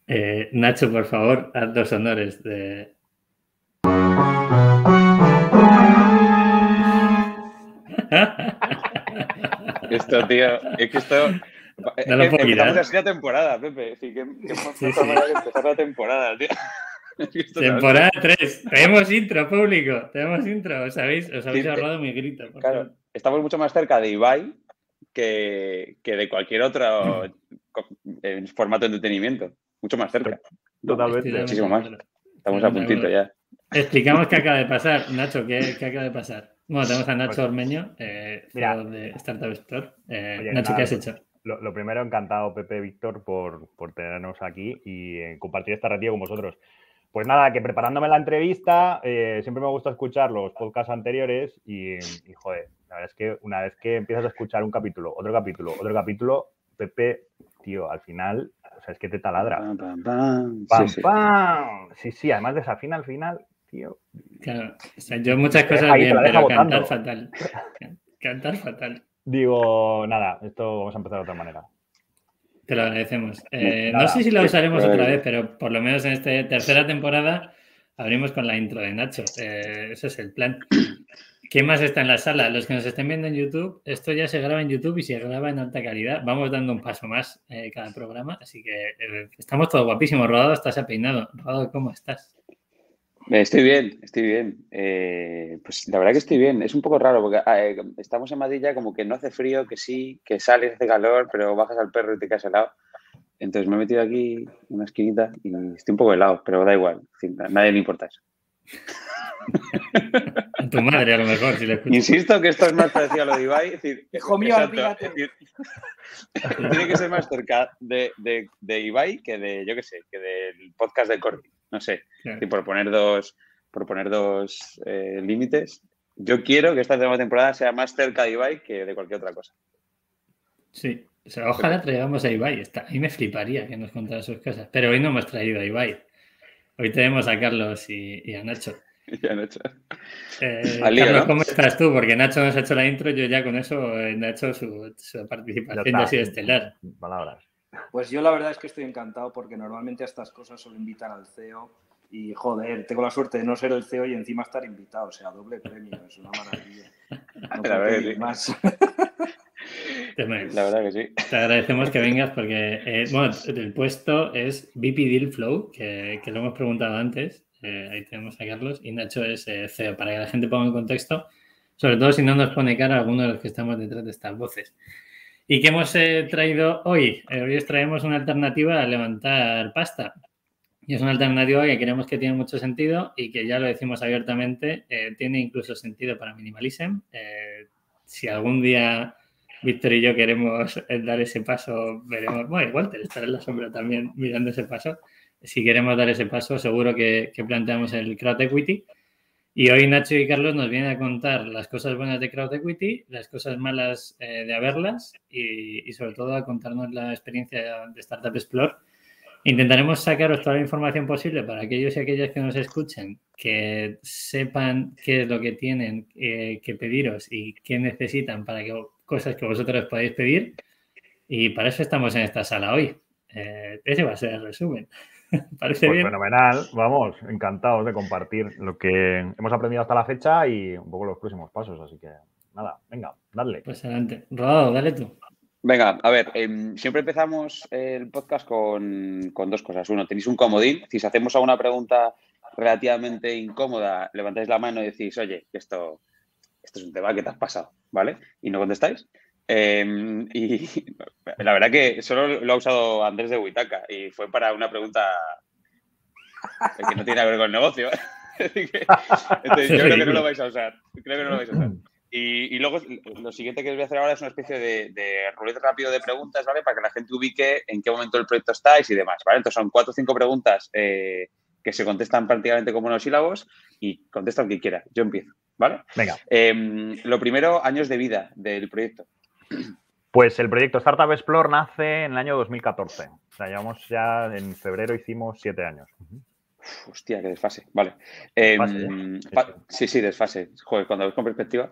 Nacho, por favor, haz los honores de... Esto, tío, es que esto... No lo puedo empezamos quitar. así la temporada, Pepe. Sí, qué Sí, mejor sí. manera que empezar la temporada, tío. Temporada 3. Tenemos intro, público. Tenemos intro. Os habéis Sí, ahorrado mi grito, por claro, favor. estamos mucho más cerca de Ibai que de cualquier otro formato de entretenimiento. Mucho más cerca. Totalmente. Muchísimo más. Estamos a puntito ya. Explicamos qué acaba de pasar. Nacho, ¿qué acaba de pasar? Bueno, tenemos a Nacho Ormeño, Mira, CEO de Startup Store. Oye, Nacho, nada, ¿qué has hecho? Lo primero, encantado, Pepe, Víctor, por tenernos aquí y compartir esta ratilla con vosotros. Pues nada, que preparándome la entrevista, siempre me gusta escuchar los podcasts anteriores y, joder, la verdad es que una vez que empiezas a escuchar un capítulo, otro capítulo, Pepe, tío, al final, o sea, es que te taladra. Pam, pam, pam. ¡Pam, Sí, sí. pam! Sí, además desafina al final, tío. Claro, o sea, yo muchas Te deja cosas ahí, te bien, la deja pero botando. cantar fatal. Cantar fatal. Digo, nada, esto vamos a empezar de otra manera. Te lo agradecemos. Nada, No sé si la sí, usaremos claro otra que vez, sí. pero por lo menos en esta tercera temporada abrimos con la intro de Nacho. Ese es el plan. ¿Quién más está en la sala? Los que nos estén viendo en YouTube, esto ya se graba en YouTube y se graba en alta calidad. Vamos dando un paso más cada programa, así que estamos todos guapísimos. Rodado, estás apeinado. Rodado, ¿cómo estás? Estoy bien, estoy bien. Pues la verdad que estoy bien. Es un poco raro porque estamos en Madrid ya como que no hace frío, que sí, que sales, hace calor, pero bajas al perro y te quedas helado. Entonces me he metido aquí en una esquinita y estoy un poco helado, pero da igual. A nadie le importa eso. A tu madre, a lo mejor, si le escuchas. Insisto que esto es más parecido a lo de Ibai. Es decir, Hijo mío, exacto, es decir, tiene que ser más cerca de Ibai que de, yo qué sé, que del podcast de Corti. No sé, Claro. y por poner dos límites. Yo quiero que esta nueva temporada sea más cerca de Ibai que de cualquier otra cosa. Sí, o sea, ojalá traigamos a Ibai. A mí me fliparía que nos contara sus cosas, pero hoy no hemos traído a Ibai. Hoy tenemos a Carlos y a Nacho. Ya, Nacho. Carlos, ¿no? ¿Cómo estás tú? Porque Nacho nos ha hecho la intro, yo ya con eso Nacho su participación ya ha sido estelar. Palabras. Pues yo la verdad es que estoy encantado porque normalmente a estas cosas solo invitan al CEO y joder, tengo la suerte de no ser el CEO y encima estar invitado, o sea, doble premio, es una maravilla. No la verdad que sí. Más. La verdad que sí. Te agradecemos que vengas porque, bueno, el puesto es VP Deal Flow, que lo hemos preguntado antes. Ahí tenemos a Carlos y Nacho es CEO, para que la gente ponga en contexto, sobre todo si no nos pone cara a alguno de los que estamos detrás de estas voces. ¿Y qué hemos traído hoy? Hoy os traemos una alternativa a levantar pasta. Y es una alternativa que creemos que tiene mucho sentido y que ya lo decimos abiertamente, tiene incluso sentido para Minimalism. Si algún día Víctor y yo queremos dar ese paso, veremos. Bueno, igual te estará en la sombra también mirando ese paso. Si queremos dar ese paso, seguro que planteamos el crowd equity. Y hoy Nacho y Carlos nos vienen a contar las cosas buenas de crowd equity, las cosas malas de haberlas y sobre todo a contarnos la experiencia de Startup Explore. Intentaremos sacaros toda la información posible para aquellos y aquellas que nos escuchen, que sepan qué es lo que tienen que pediros y qué necesitan para que cosas que vosotros podáis pedir. Y para eso estamos en esta sala hoy. Ese va a ser el resumen. ¿Parece pues bien? Fenomenal, vamos, encantados de compartir lo que hemos aprendido hasta la fecha y un poco los próximos pasos. Así que nada, venga, dale. Pues adelante. Rodado, dale tú. Venga, a ver, siempre empezamos el podcast con dos cosas. Uno, tenéis un comodín. Si os hacemos alguna pregunta relativamente incómoda, levantáis la mano y decís, oye, esto es un tema que te has pasado, ¿vale? Y no contestáis. Y la verdad que solo lo ha usado Andrés de Huitaca y fue para una pregunta que no tiene que ver con el negocio. Entonces, yo creo que no lo vais a usar. Y luego lo siguiente que os voy a hacer ahora es una especie de ruleta rápido de preguntas, ¿vale? Para que la gente ubique en qué momento del proyecto estáis y demás, ¿vale? Entonces son 4 o 5 preguntas que se contestan prácticamente con monosílabos y contesta el que quiera. Yo empiezo, ¿vale? Venga. Lo primero, años de vida del proyecto. Pues el proyecto Startup Explore nace en el año 2014. O sea, llevamos ya en febrero hicimos 7 años. Hostia, qué desfase. Vale. Sí, desfase. Joder, cuando ves con perspectiva.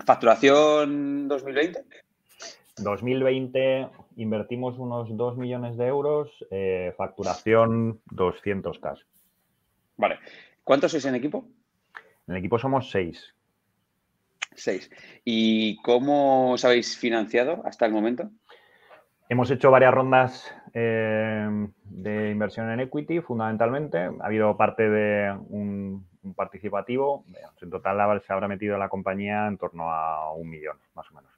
¿Facturación 2020? 2020 invertimos unos 2 millones de euros, facturación 200K. Vale. ¿Cuántos sois en equipo? En el equipo somos 6. 6. ¿Y cómo os habéis financiado hasta el momento? Hemos hecho varias rondas de inversión en equity, fundamentalmente. Ha habido parte de un participativo. En total se habrá metido la compañía en torno a 1 millón, más o menos.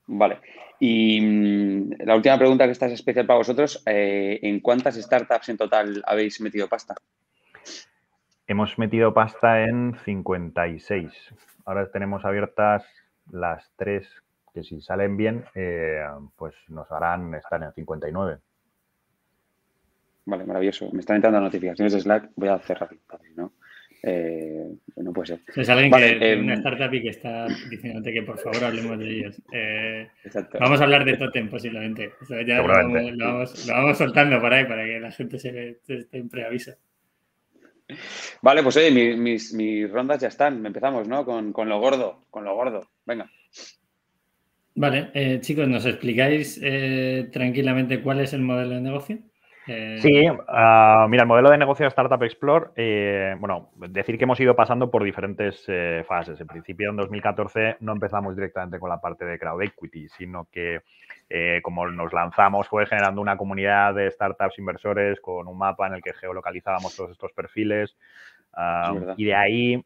Vale. Y la última pregunta, que esta es especial para vosotros. ¿En cuántas startups en total habéis metido pasta? Hemos metido pasta en 56. Ahora tenemos abiertas las 3 que, si salen bien, pues nos harán estar en 59. Vale, maravilloso. Me están entrando notificaciones de Slack. Voy a cerrar, si no, no puede ser. Es alguien Vale, de una startup y que está diciéndote que por favor hablemos de ellos. Exacto. Vamos a hablar de Totem posiblemente. O sea, ya Seguramente. lo vamos soltando por ahí para que la gente se esté en preaviso. Vale, pues oye, mis rondas ya están. Empezamos, ¿no? Con lo gordo. Con lo gordo. Venga. Vale, chicos, ¿nos explicáis tranquilamente cuál es el modelo de negocio? Sí, mira, el modelo de negocio de Startup Explore, bueno, decir que hemos ido pasando por diferentes fases. En principio, en 2014 no empezamos directamente con la parte de crowd equity, sino que como nos lanzamos fue generando una comunidad de startups inversores con un mapa en el que geolocalizábamos todos estos perfiles. Y de ahí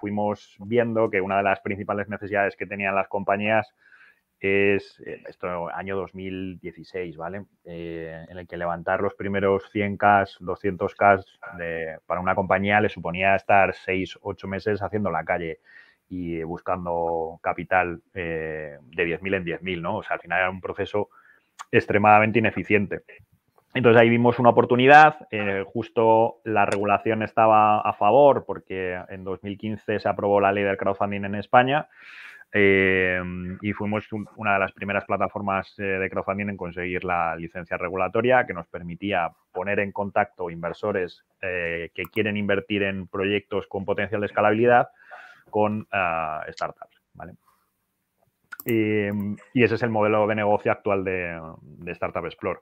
fuimos viendo que una de las principales necesidades que tenían las compañías es esto, año 2016, ¿vale? En el que levantar los primeros 100K, 200K para una compañía le suponía estar 6, 8 meses haciendo la calle y buscando capital de 10.000 en 10.000, ¿no? O sea, al final era un proceso extremadamente ineficiente. Entonces ahí vimos una oportunidad, justo la regulación estaba a favor porque en 2015 se aprobó la ley del crowdfunding en España. Y fuimos una de las primeras plataformas de crowdfunding en conseguir la licencia regulatoria que nos permitía poner en contacto inversores que quieren invertir en proyectos con potencial de escalabilidad con startups, ¿vale? Y ese es el modelo de negocio actual de Startup Explore.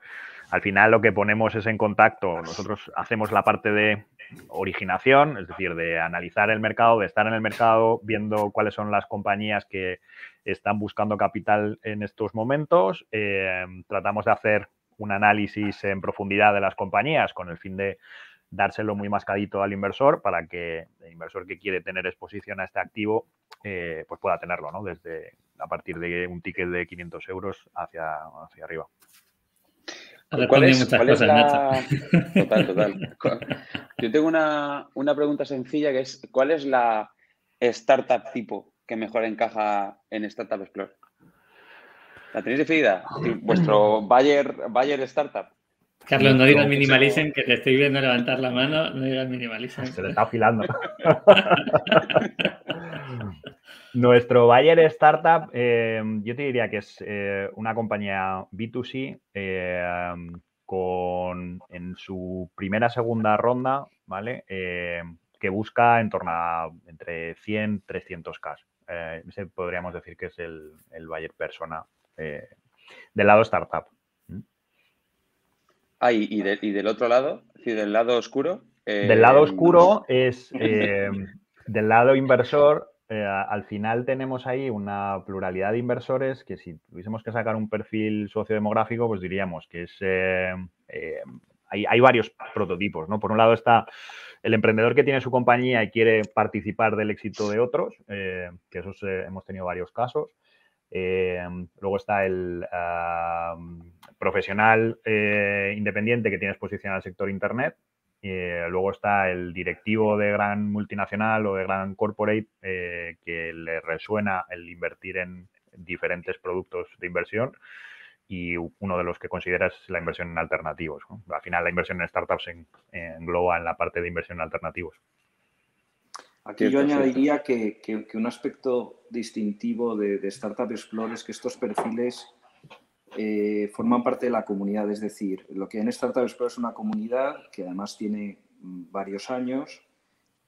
Al final lo que ponemos es en contacto, nosotros hacemos la parte de originación, es decir, de analizar el mercado, de estar en el mercado, viendo cuáles son las compañías que están buscando capital en estos momentos. Tratamos de hacer un análisis en profundidad de las compañías con el fin de dárselo muy mascadito al inversor para que el inversor que quiere tener exposición a este activo pues pueda tenerlo, ¿no? Desde a partir de un ticket de 500 euros hacia arriba. ¿Cuál es la... Total. Yo tengo una pregunta sencilla que es, ¿cuál es la startup tipo que mejor encaja en Startup Explore? ¿La tenéis definida? ¿Vuestro Bayer Startup? Carlos, no digas minimalism, que te estoy viendo levantar la mano. No digas minimalism. Se le está afilando. Nuestro Bayer Startup, yo te diría que es una compañía B2C en su primera, segunda ronda, ¿vale? Que busca en torno a entre 100 300K. Ese podríamos decir que es el Bayer persona del lado startup. ¿Y del otro lado? Es decir, del lado oscuro. Del lado oscuro es del lado inversor. Al final tenemos ahí una pluralidad de inversores que, si tuviésemos que sacar un perfil sociodemográfico, pues diríamos que es hay varios prototipos, ¿no? Por un lado está el emprendedor que tiene su compañía y quiere participar del éxito de otros, que esos hemos tenido varios casos. Luego está el profesional independiente que tiene exposición al sector Internet. Luego está el directivo de gran multinacional o de gran corporate que le resuena el invertir en diferentes productos de inversión, y uno de los que considera es la inversión en alternativos, ¿no? Al final la inversión en startups engloba en la parte de inversión en alternativos. Aquí yo añadiría que un aspecto distintivo de Startup Explore es que estos perfiles forman parte de la comunidad. Es decir, lo que en Startup Explore es una comunidad que además tiene varios años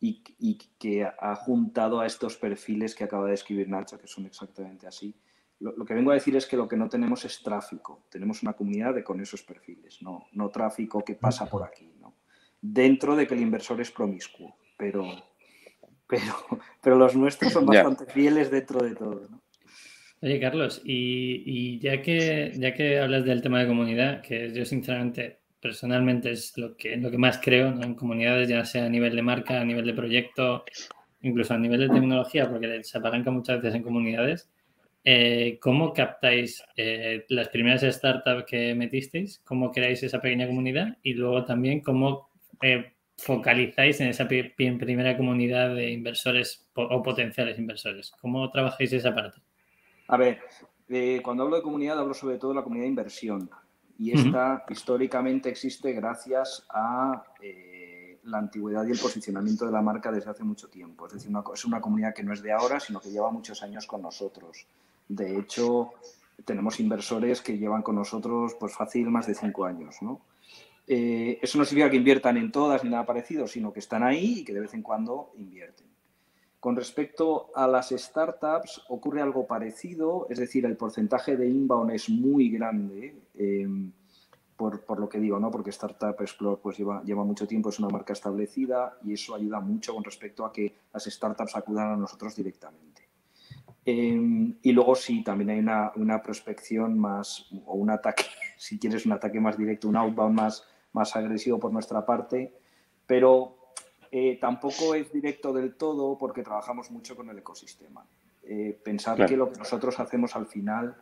y que ha juntado a estos perfiles que acaba de describir Nacho, que son exactamente así. Lo que vengo a decir es que lo que no tenemos es tráfico. Tenemos una comunidad con esos perfiles, no tráfico que pasa por aquí, ¿no? Dentro de que el inversor es promiscuo, pero los nuestros son bastante fieles dentro de todo, ¿no? Oye, Carlos, y ya que hablas del tema de comunidad, que yo sinceramente, personalmente es lo que más creo, ¿no? En comunidades, ya sea a nivel de marca, a nivel de proyecto, incluso a nivel de tecnología, porque se apalanca muchas veces en comunidades. ¿Cómo captáis las primeras startups que metisteis? ¿Cómo creáis esa pequeña comunidad? Y luego también, ¿cómo focalizáis en esa primera comunidad de inversores o potenciales inversores? ¿Cómo trabajáis esa parte? A ver, cuando hablo de comunidad, hablo sobre todo de la comunidad de inversión. Y esta históricamente existe gracias a la antigüedad y el posicionamiento de la marca desde hace mucho tiempo. Es decir, es una comunidad que no es de ahora, sino que lleva muchos años con nosotros. De hecho, tenemos inversores que llevan con nosotros, pues fácil, más de 5 años, ¿no? Eso no significa que inviertan en todas ni nada parecido, sino que están ahí y que de vez en cuando invierten. Con respecto a las startups, ocurre algo parecido, es decir, el porcentaje de inbound es muy grande, por lo que digo, ¿no? Porque Startup Explore pues, lleva mucho tiempo, es una marca establecida y eso ayuda mucho con respecto a que las startups acudan a nosotros directamente. Y luego sí, también hay una prospección más, o un ataque, si quieres un ataque más directo, un outbound más agresivo por nuestra parte, pero tampoco es directo del todo porque trabajamos mucho con el ecosistema. Pensar que lo que nosotros hacemos al final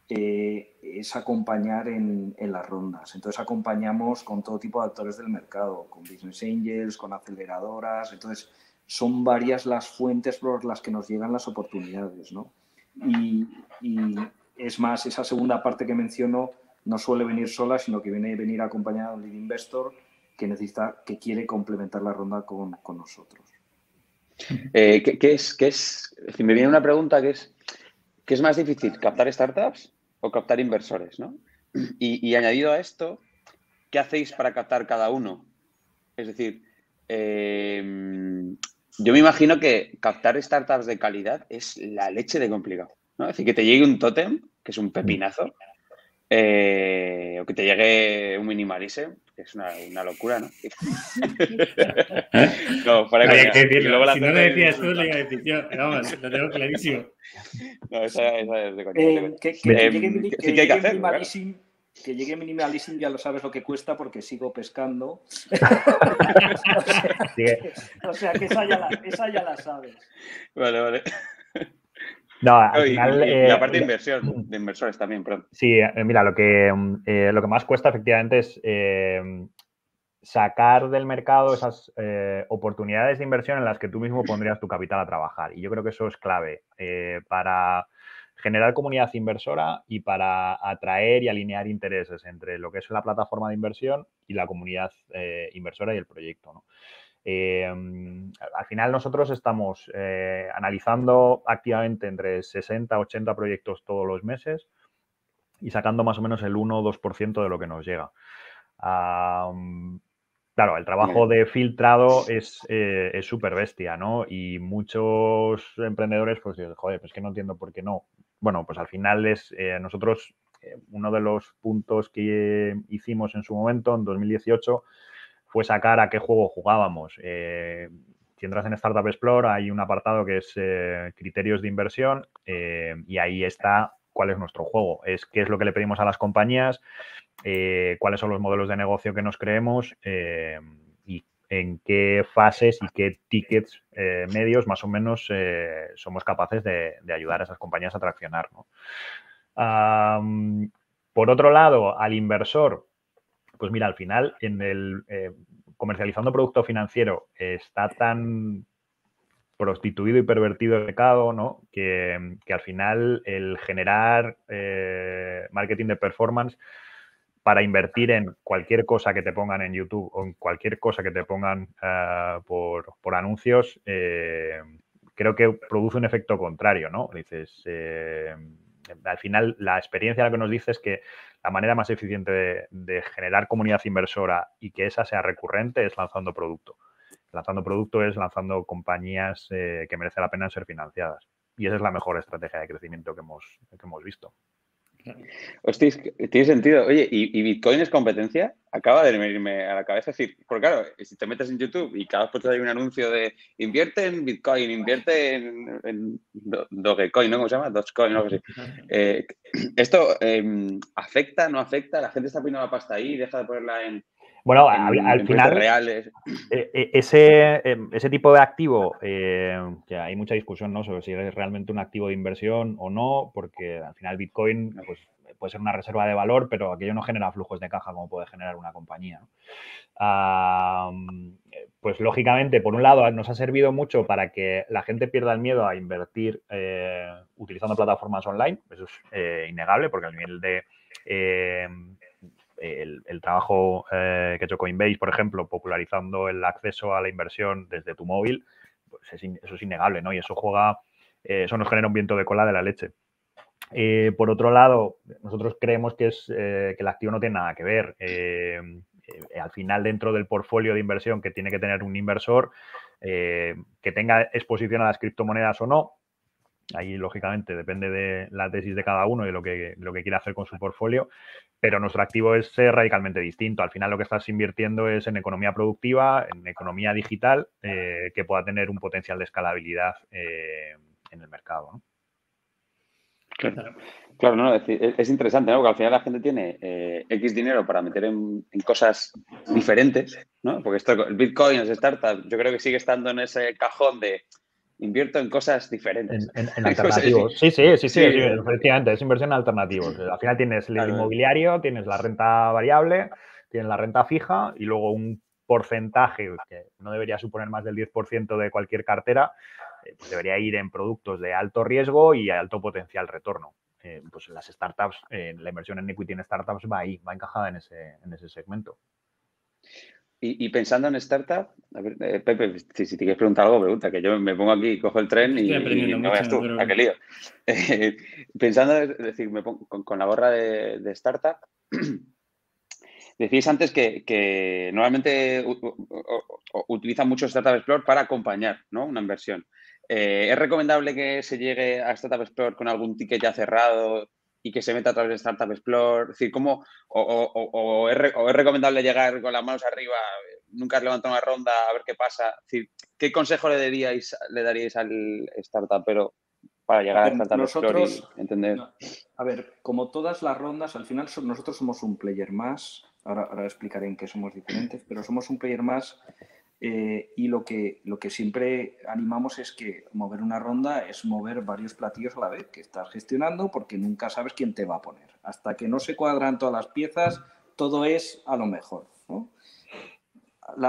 es acompañar en las rondas. Entonces acompañamos con todo tipo de actores del mercado, con business angels, con aceleradoras. Entonces son varias las fuentes por las que nos llegan las oportunidades, ¿no? Y es más, esa segunda parte que menciono no suele venir sola, sino que viene a venir acompañada de un lead investor que quiere complementar la ronda con nosotros. Me viene una pregunta ¿qué es más difícil, captar startups o captar inversores, ¿no? Y añadido a esto, ¿qué hacéis para captar cada uno? Es decir, yo me imagino que captar startups de calidad es la leche de complicado, ¿no? Es decir, que te llegue un tótem, que es un pepinazo, o que te llegue un minimalism, que es una locura, ¿no? No, fuera de coña. Si no lo decías tú, le iba a decir yo, pero vamos, lo tengo clarísimo. No, esa es de coña. Que llegue minimalism ya lo sabes lo que cuesta porque sigo pescando. O sea que esa ya la sabes. Vale. No, al final, y la parte de inversión, de inversores también, perdón. Sí, mira, lo que más cuesta efectivamente es sacar del mercado esas oportunidades de inversión en las que tú mismo pondrías tu capital a trabajar. Y yo creo que eso es clave para generar comunidad inversora y para atraer y alinear intereses entre lo que es la plataforma de inversión y la comunidad inversora y el proyecto, ¿no? Al final nosotros estamos analizando activamente entre 60 a 80 proyectos todos los meses y sacando más o menos el 1 o 2% de lo que nos llega. Claro, el trabajo de filtrado es súper bestia, ¿no? Y muchos emprendedores pues dicen, joder, pues que no entiendo por qué no. Bueno, pues al final nosotros, uno de los puntos que hicimos en su momento, en 2018, fue sacar a qué juego jugábamos. Si entras en Startup Explore hay un apartado que es criterios de inversión y ahí está cuál es nuestro juego. Es qué es lo que le pedimos a las compañías, cuáles son los modelos de negocio que nos creemos y en qué fases y qué tickets medios más o menos somos capaces de ayudar a esas compañías a traccionar, ¿no? Por otro lado, al inversor, pues mira, al final, en el comercializando producto financiero está tan prostituido y pervertido el mercado, ¿no? Que al final el generar marketing de performance para invertir en cualquier cosa que te pongan en YouTube o en cualquier cosa que te pongan por anuncios, creo que produce un efecto contrario, ¿no? Dices, al final la experiencia lo que nos dice es que la manera más eficiente de generar comunidad inversora y que esa sea recurrente es lanzando producto. Lanzando producto es lanzando compañías que merece la pena ser financiadas. y esa es la mejor estrategia de crecimiento que hemos visto. Hostia, tiene sentido. Oye, ¿y Bitcoin es competencia? Acaba de venirme a la cabeza. Es decir, porque claro, si te metes en YouTube y cada vez pues hay un anuncio de invierte en Bitcoin, invierte en Dogecoin, ¿no? ¿Cómo se llama? Dogecoin, algo así. ¿Esto afecta, no afecta? ¿La gente está poniendo la pasta ahí y deja de ponerla en Bueno, al final, reales? Ese tipo de activo, que hay mucha discusión, ¿no?, sobre si es realmente un activo de inversión o no, porque al final Bitcoin pues, puede ser una reserva de valor, pero aquello no genera flujos de caja como puede generar una compañía, ¿no? Pues lógicamente, por un lado, nos ha servido mucho para que la gente pierda el miedo a invertir utilizando plataformas online. Eso es innegable, porque el nivel de el trabajo que ha hecho Coinbase, por ejemplo, popularizando el acceso a la inversión desde tu móvil, pues eso es innegable, ¿no? Y eso eso nos genera un viento de cola de la leche. Por otro lado, nosotros creemos que el activo no tiene nada que ver. Al final, dentro del portfolio de inversión que tiene que tener un inversor, que tenga exposición a las criptomonedas o no, ahí, lógicamente, depende de la tesis de cada uno y lo que quiera hacer con su portfolio, pero nuestro activo es radicalmente distinto. Al final, lo que estás invirtiendo es en economía productiva, en economía digital, que pueda tener un potencial de escalabilidad en el mercado, ¿no? Claro, no, es interesante, ¿no? Porque al final la gente tiene X dinero para meter en cosas diferentes, ¿no? Porque el Bitcoin, las startups, yo creo que sigue estando en ese cajón de invierto en cosas diferentes. En alternativos. Sí, efectivamente, es inversión en alternativos. Al final tienes el inmobiliario, tienes la renta variable, tienes la renta fija y luego un porcentaje que no debería suponer más del 10% de cualquier cartera, pues debería ir en productos de alto riesgo y alto potencial retorno. Pues las startups, la inversión en equity en startups va ahí, va encajada en ese segmento. Y pensando en startup, a ver, Pepe, si te quieres preguntar algo, pregunta, que yo me pongo aquí, cojo el tren y no veas tú, ¿a qué lío? Pensando, es decir, me pongo con la gorra de startup, decíais antes que normalmente utilizan mucho Startup Explorer para acompañar, ¿no?, una inversión. ¿Es recomendable que se llegue a Startup Explorer con algún ticket ya cerrado y que se meta a través de Startup Explorer? Es decir, ¿cómo o es recomendable llegar con las manos arriba, nunca has levantado una ronda, a ver qué pasa? Es decir, ¿qué consejo le daríais al startupero para llegar a Startup Explorer y entender? A ver, como todas las rondas, al final nosotros somos un player más. Ahora explicaré en qué somos diferentes, pero somos un player más y lo que siempre animamos es que mover una ronda es mover varios platillos a la vez que estás gestionando, porque nunca sabes quién te va a poner. Hasta que no se cuadran todas las piezas, todo es a lo mejor, ¿no?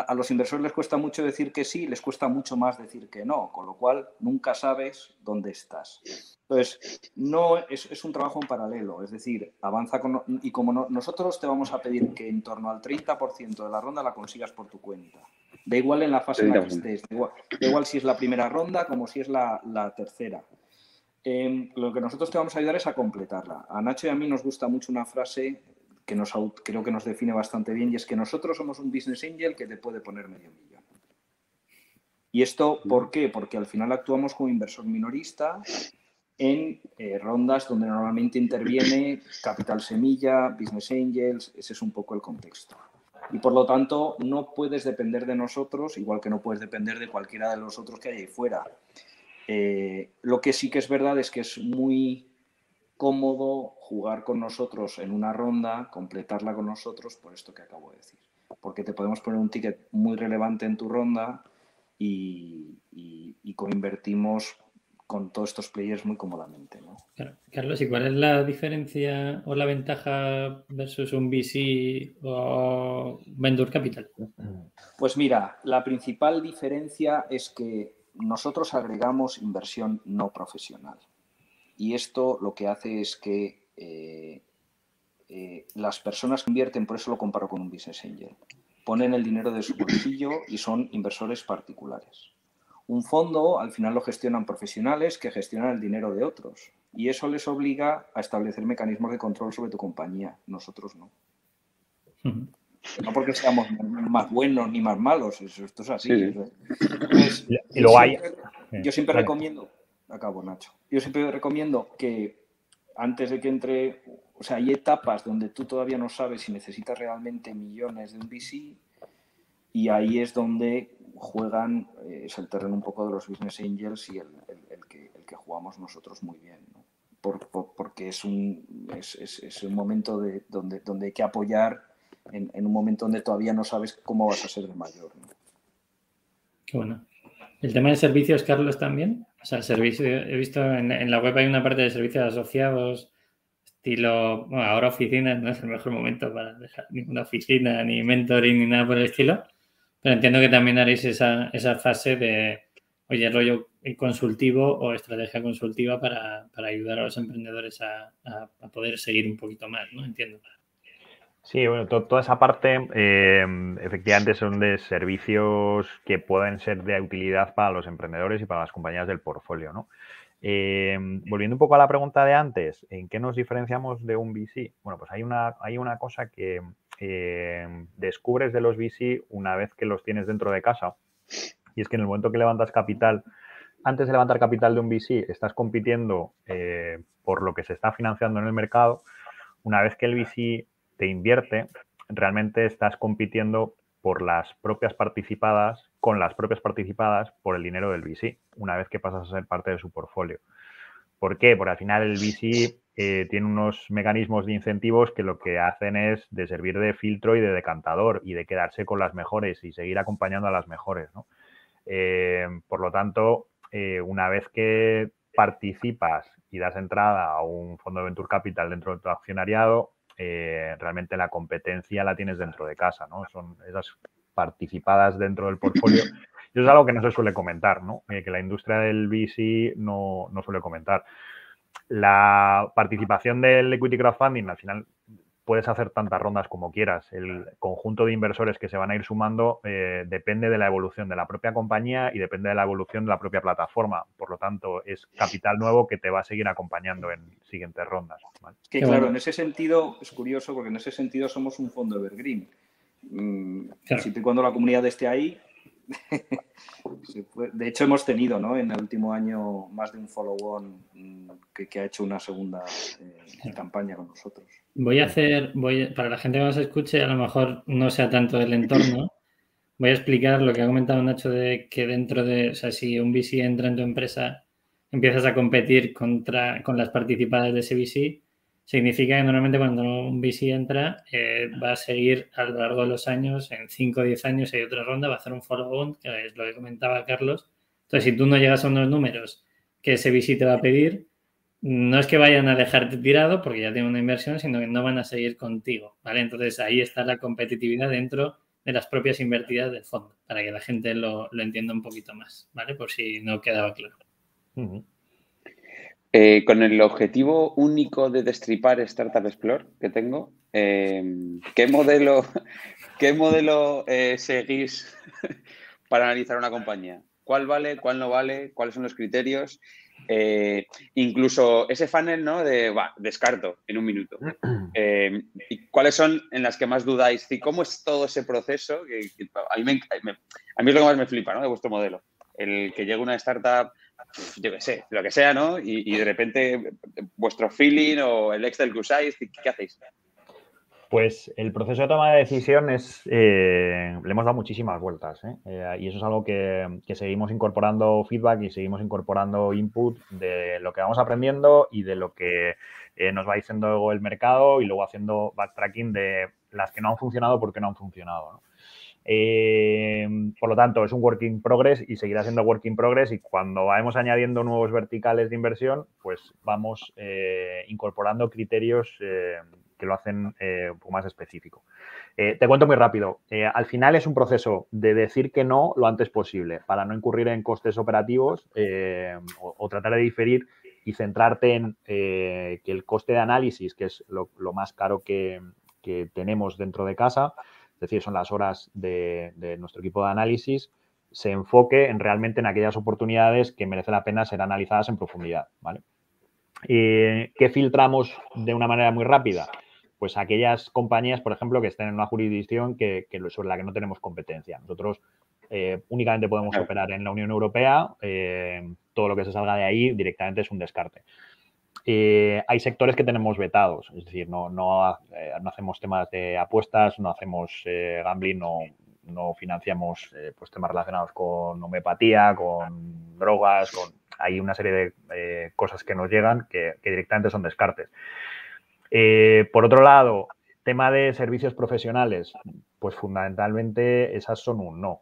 A los inversores les cuesta mucho decir que sí, les cuesta mucho más decir que no, con lo cual nunca sabes dónde estás. Entonces, no es un trabajo en paralelo, es decir, avanza y como nosotros te vamos a pedir que en torno al 30% de la ronda la consigas por tu cuenta. Da igual en la fase en la que estés, da igual si es la primera ronda como si es la tercera. Lo que nosotros te vamos a ayudar es a completarla. A Nacho y a mí nos gusta mucho una frase que creo que nos define bastante bien, y es que nosotros somos un business angel que te puede poner $500,000. ¿Y esto por qué? Porque al final actuamos como inversor minorista en rondas donde normalmente interviene capital semilla, business angels, ese es un poco el contexto. Y por lo tanto no puedes depender de nosotros, igual que no puedes depender de cualquiera de los otros que hay ahí fuera. Lo que sí que es verdad es que es muy cómodo jugar con nosotros en una ronda, completarla con nosotros por esto que acabo de decir. Porque te podemos poner un ticket muy relevante en tu ronda y coinvertimos con todos estos players muy cómodamente, ¿no? Claro. Carlos, ¿y cuál es la diferencia o la ventaja versus un VC o Venture Capital? Pues mira, la principal diferencia es que nosotros agregamos inversión no profesional. Y esto lo que hace es que las personas que invierten, por eso lo comparo con un business angel, ponen el dinero de su bolsillo y son inversores particulares. Un fondo al final lo gestionan profesionales que gestionan el dinero de otros y eso les obliga a establecer mecanismos de control sobre tu compañía. Nosotros no. No porque seamos más buenos ni más malos, esto es así. Sí. Entonces, y luego yo siempre recomiendo acabo, Nacho. Yo siempre recomiendo que antes de que entre, o sea, hay etapas donde tú todavía no sabes si necesitas realmente millones de un VC y ahí es donde juegan, es el terreno un poco de los business angels y el que jugamos nosotros muy bien, ¿no? Porque es un momento donde hay que apoyar en un momento donde todavía no sabes cómo vas a ser de mayor, ¿no? Qué bueno. ¿El tema de servicios, Carlos, también? O sea, el servicio, he visto en la web hay una parte de servicios asociados, estilo, bueno, ahora oficinas, no es el mejor momento para dejar ninguna oficina, ni mentoring, ni nada por el estilo, pero entiendo que también haréis esa fase de, oye, rollo consultivo o estrategia consultiva para ayudar a los emprendedores a poder seguir un poquito más, ¿no? Entiendo. Sí, bueno, toda esa parte efectivamente son de servicios que pueden ser de utilidad para los emprendedores y para las compañías del portfolio, ¿no? Volviendo un poco a la pregunta de antes, ¿en qué nos diferenciamos de un VC? Bueno, pues hay una cosa que descubres de los VC una vez que los tienes dentro de casa, y es que en el momento que levantas capital, antes de levantar capital de un VC, estás compitiendo por lo que se está financiando en el mercado. Una vez que el VC te invierte, realmente estás compitiendo por las propias participadas, con las propias participadas por el dinero del VC, una vez que pasas a ser parte de su portfolio. ¿Por qué? Porque al final el VC tiene unos mecanismos de incentivos que lo que hacen es de servir de filtro y de decantador y de quedarse con las mejores y seguir acompañando a las mejores, ¿no? Por lo tanto, una vez que participas y das entrada a un fondo de venture capital dentro de tu accionariado, realmente la competencia la tienes dentro de casa, ¿no? Son esas participadas dentro del portfolio. Y eso es algo que no se suele comentar, ¿no? Que la industria del VC no suele comentar. La participación del equity crowdfunding, al final, puedes hacer tantas rondas como quieras. El conjunto de inversores que se van a ir sumando depende de la evolución de la propia compañía y depende de la evolución de la propia plataforma. Por lo tanto, es capital nuevo que te va a seguir acompañando en siguientes rondas, ¿vale? Que claro, en ese sentido es curioso porque en ese sentido somos un fondo evergreen. Claro. Siempre y cuando la comunidad esté ahí. De hecho, hemos tenido, ¿no?, en el último año más de un follow-on que ha hecho una segunda campaña con nosotros. Para la gente que nos escuche, a lo mejor no sea tanto del entorno, voy a explicar lo que ha comentado Nacho de que dentro de, o sea, si un VC entra en tu empresa, empiezas a competir con las participadas de ese VC, significa que normalmente cuando un VC entra va a seguir a lo largo de los años, en 5 o 10 años hay otra ronda, va a hacer un follow-on, que es lo que comentaba Carlos. Entonces, si tú no llegas a unos números que ese VC te va a pedir, no es que vayan a dejarte tirado porque ya tienen una inversión, sino que no van a seguir contigo, ¿vale? Entonces, ahí está la competitividad dentro de las propias invertidas del fondo, para que la gente lo entienda un poquito más, ¿vale? Por si no quedaba claro. Uh-huh. Con el objetivo único de destripar Startup Explorer que tengo, ¿qué modelo seguís para analizar una compañía? ¿Cuál vale, cuál no vale? ¿Cuáles son los criterios? Incluso ese funnel, ¿no? Descarto en un minuto. ¿Y cuáles son en las que más dudáis? ¿Y cómo es todo ese proceso? A mí es lo que más me flipa, ¿no?, de vuestro modelo. El que llegue una startup, yo qué sé, lo que sea, ¿no? Y de repente vuestro feeling o el Excel que usáis, ¿qué hacéis? Pues el proceso de toma de decisión le hemos dado muchísimas vueltas, y eso es algo que seguimos incorporando feedback y seguimos incorporando input de lo que vamos aprendiendo y de lo que nos va diciendo luego el mercado y luego haciendo backtracking de las que no han funcionado, por qué no han funcionado, ¿no? Por lo tanto, es un work in progress y seguirá siendo work in progress, y cuando vamos añadiendo nuevos verticales de inversión, pues vamos incorporando criterios que lo hacen un poco más específico. Te cuento muy rápido. Al final es un proceso de decir que no lo antes posible para no incurrir en costes operativos o tratar de diferir y centrarte en que el coste de análisis, que es lo más caro que tenemos dentro de casa, es decir, son las horas de nuestro equipo de análisis, se enfoque realmente en aquellas oportunidades que merece la pena ser analizadas en profundidad, ¿vale? ¿Qué filtramos de una manera muy rápida? Pues aquellas compañías, por ejemplo, que estén en una jurisdicción sobre la que no tenemos competencia. Nosotros únicamente podemos operar en la Unión Europea, todo lo que se salga de ahí directamente es un descarte. Hay sectores que tenemos vetados, es decir, no hacemos temas de apuestas, no hacemos gambling, no financiamos pues temas relacionados con homeopatía, con drogas, hay una serie de cosas que nos llegan que directamente son descartes. Por otro lado, tema de servicios profesionales, pues fundamentalmente esas son un no,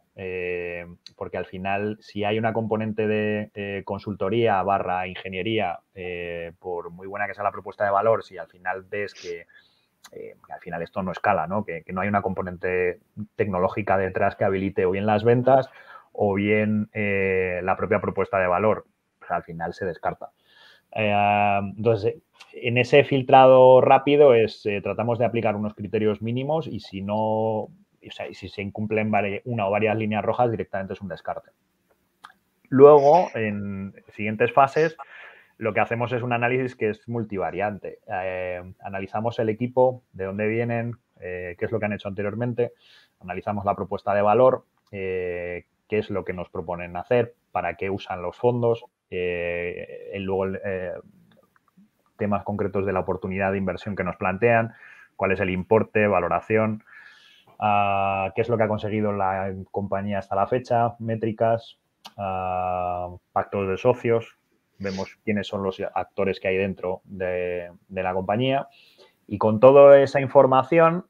porque al final si hay una componente de consultoría / ingeniería, por muy buena que sea la propuesta de valor, si al final ves que al final esto no escala, ¿no? Que no hay una componente tecnológica detrás que habilite o bien las ventas o bien la propia propuesta de valor, pues al final se descarta. Entonces, en ese filtrado rápido tratamos de aplicar unos criterios mínimos y si no, o sea, si se incumplen una o varias líneas rojas, directamente es un descarte. Luego, en siguientes fases, lo que hacemos es un análisis que es multivariante. Analizamos el equipo, de dónde vienen, qué es lo que han hecho anteriormente, analizamos la propuesta de valor, qué es lo que nos proponen hacer, para qué usan los fondos, luego temas concretos de la oportunidad de inversión que nos plantean, cuál es el importe, valoración, qué es lo que ha conseguido la compañía hasta la fecha, métricas, pactos de socios, vemos quiénes son los actores que hay dentro de la compañía y con toda esa información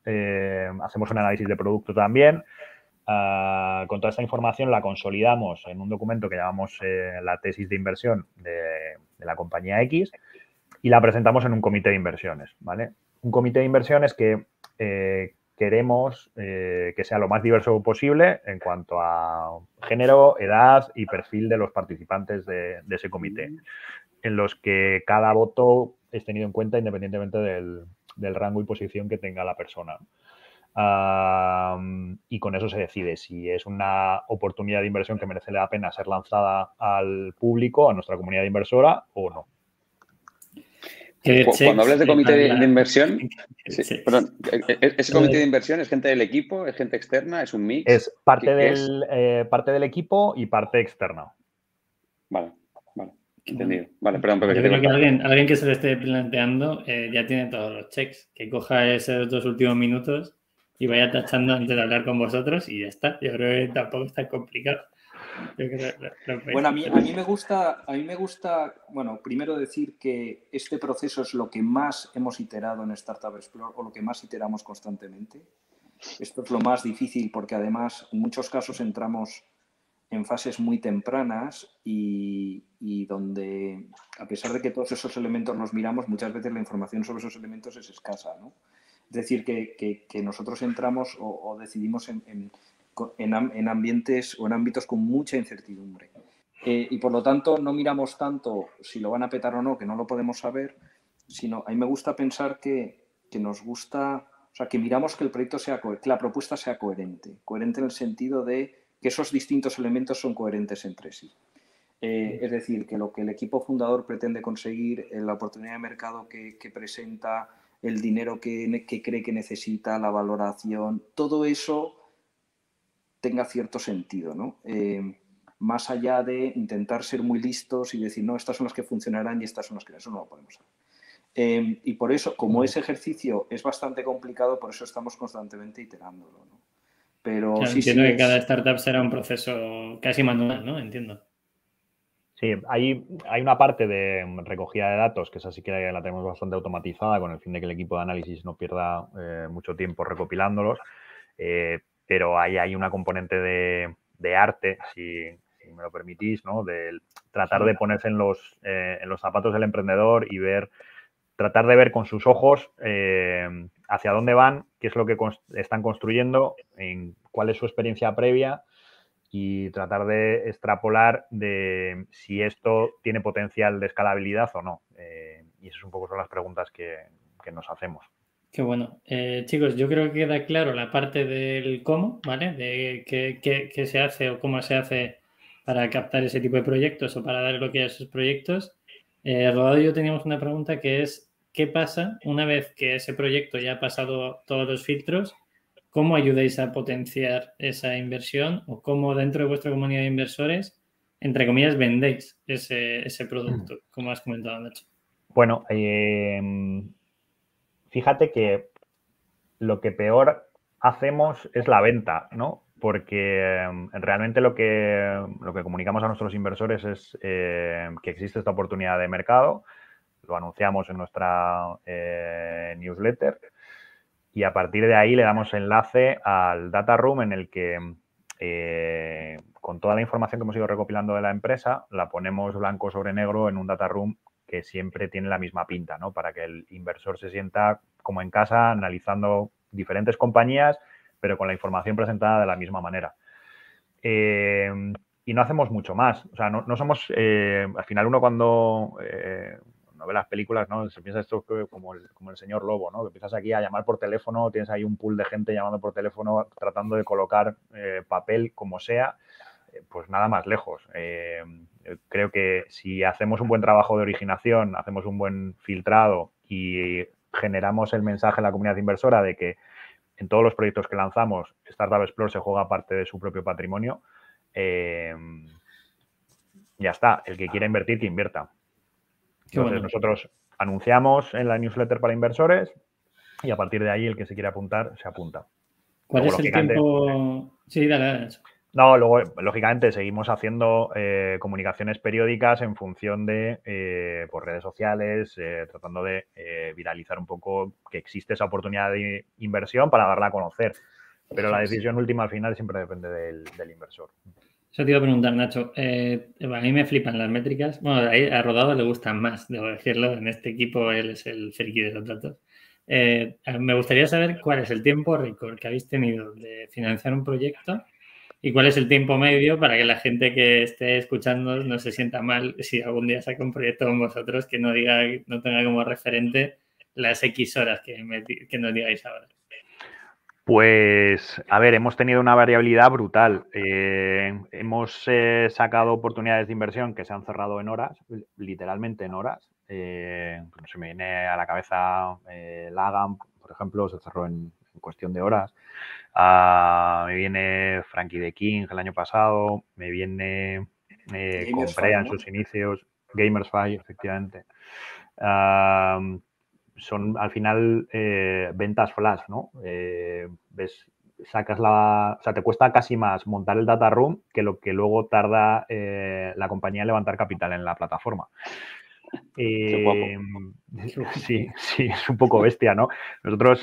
hacemos un análisis de producto también. Con toda esta información la consolidamos en un documento que llamamos la tesis de inversión de la compañía X y la presentamos en un comité de inversiones, ¿vale? Un comité de inversiones que queremos que sea lo más diverso posible en cuanto a género, edad y perfil de los participantes de ese comité, en los que cada voto es tenido en cuenta independientemente del rango y posición que tenga la persona. Y con eso se decide si es una oportunidad de inversión que merece la pena ser lanzada al público, a nuestra comunidad inversora o no. Cuando hablas de comité de inversión, perdón, ¿ese comité de inversión es gente del equipo, es gente externa, es un mix? Es parte del equipo y parte externa. Vale, entendido. Vale, perdón. Yo creo que alguien que se lo esté planteando ya tiene todos los checks, que coja esos 2 últimos minutos y vaya tachando antes de hablar con vosotros y ya está. Yo creo que tampoco es tan complicado. Bueno, a mí me gusta, bueno, primero decir que este proceso es lo que más hemos iterado en Startup Explorer o lo que más iteramos constantemente. Esto es lo más difícil porque además en muchos casos entramos en fases muy tempranas y donde, a pesar de que todos esos elementos los miramos, muchas veces la información sobre esos elementos es escasa, ¿no? Es decir, que nosotros entramos o decidimos en ambientes o en ámbitos con mucha incertidumbre. Y por lo tanto no miramos tanto si lo van a petar o no, que no lo podemos saber, sino a mí me gusta pensar que nos gusta, o sea, que miramos que el proyecto que la propuesta sea coherente en el sentido de que esos distintos elementos son coherentes entre sí. Es decir, que lo que el equipo fundador pretende conseguir, la oportunidad de mercado que presenta, el dinero que cree que necesita, la valoración, todo eso tenga cierto sentido, ¿no? Más allá de intentar ser muy listos y decir, no, estas son las que funcionarán y estas son las que no, eso no lo podemos hacer. Y por eso, como ese ejercicio es bastante complicado, por eso estamos constantemente iterándolo, ¿no? Pero claro, entiendo que cada startup será un proceso casi manual, ¿no? Entiendo. Sí, hay una parte de recogida de datos, que esa sí que la tenemos bastante automatizada, con el fin de que el equipo de análisis no pierda mucho tiempo recopilándolos, pero ahí hay una componente de arte, si me lo permitís, ¿no? De tratar de ponerse en los zapatos del emprendedor y tratar de ver con sus ojos hacia dónde van, qué es lo que están construyendo, cuál es su experiencia previa y tratar de extrapolar de si esto tiene potencial de escalabilidad o no. Y esas un poco son las preguntas que nos hacemos. Qué bueno. Chicos, yo creo que queda claro la parte del cómo, ¿vale? De qué se hace o cómo se hace para captar ese tipo de proyectos o para dar lo que a esos proyectos. Rodado y yo teníamos una pregunta que es, ¿qué pasa una vez que ese proyecto ya ha pasado todos los filtros? ¿cómo ayudáis a potenciar esa inversión o cómo dentro de vuestra comunidad de inversores, entre comillas, vendéis ese producto, como has comentado, Nacho? Bueno, fíjate que lo que peor hacemos es la venta, ¿no? Porque realmente lo que comunicamos a nuestros inversores es que existe esta oportunidad de mercado, lo anunciamos en nuestra newsletter y a partir de ahí le damos enlace al data room en el que con toda la información que hemos ido recopilando de la empresa la ponemos blanco sobre negro en un data room que siempre tiene la misma pinta, ¿no? Para que el inversor se sienta como en casa analizando diferentes compañías, pero con la información presentada de la misma manera. Y no hacemos mucho más. O sea, no somos... al final uno cuando no ve las películas, ¿no? Se piensa esto como el señor Lobo, ¿no? Que empiezas aquí a llamar por teléfono, tienes ahí un pool de gente llamando por teléfono, tratando de colocar papel como sea. Pues nada más lejos. Creo que si hacemos un buen trabajo de originación, hacemos un buen filtrado y generamos el mensaje a la comunidad inversora de que en todos los proyectos que lanzamos, Startup Explore se juega parte de su propio patrimonio, ya está. El que quiera invertir, que invierta. Entonces, nosotros anunciamos en la newsletter para inversores y a partir de ahí el que se quiera apuntar, se apunta. ¿Cuál es el tiempo? Sí, dale. No, luego, lógicamente, seguimos haciendo comunicaciones periódicas en función de por redes sociales, tratando de viralizar un poco que existe esa oportunidad de inversión para darla a conocer. Pero la decisión última al final siempre depende del inversor. Eso te iba a preguntar, Nacho. A mí me flipan las métricas. Bueno, a Rodado le gustan más, debo decirlo. En este equipo él es el friki de los datos. Me gustaría saber cuál es el tiempo récord que habéis tenido de financiar un proyecto y cuál es el tiempo medio para que la gente que esté escuchando no se sienta mal si algún día saca un proyecto con vosotros, que no tenga como referente las X horas que nos digáis ahora. Pues, a ver, hemos tenido una variabilidad brutal. Hemos sacado oportunidades de inversión que se han cerrado en horas, literalmente en horas. Se me viene a la cabeza Lagan, por ejemplo, se cerró en cuestión de horas. Me viene Frankie the King el año pasado, me viene Comprea en sus inicios, Gamersfy, efectivamente. Son al final ventas flash, ¿no? Sacas o sea, te cuesta casi más montar el data room que lo que luego tarda la compañía en levantar capital en la plataforma. Sí, es un poco bestia, ¿no? Nosotros,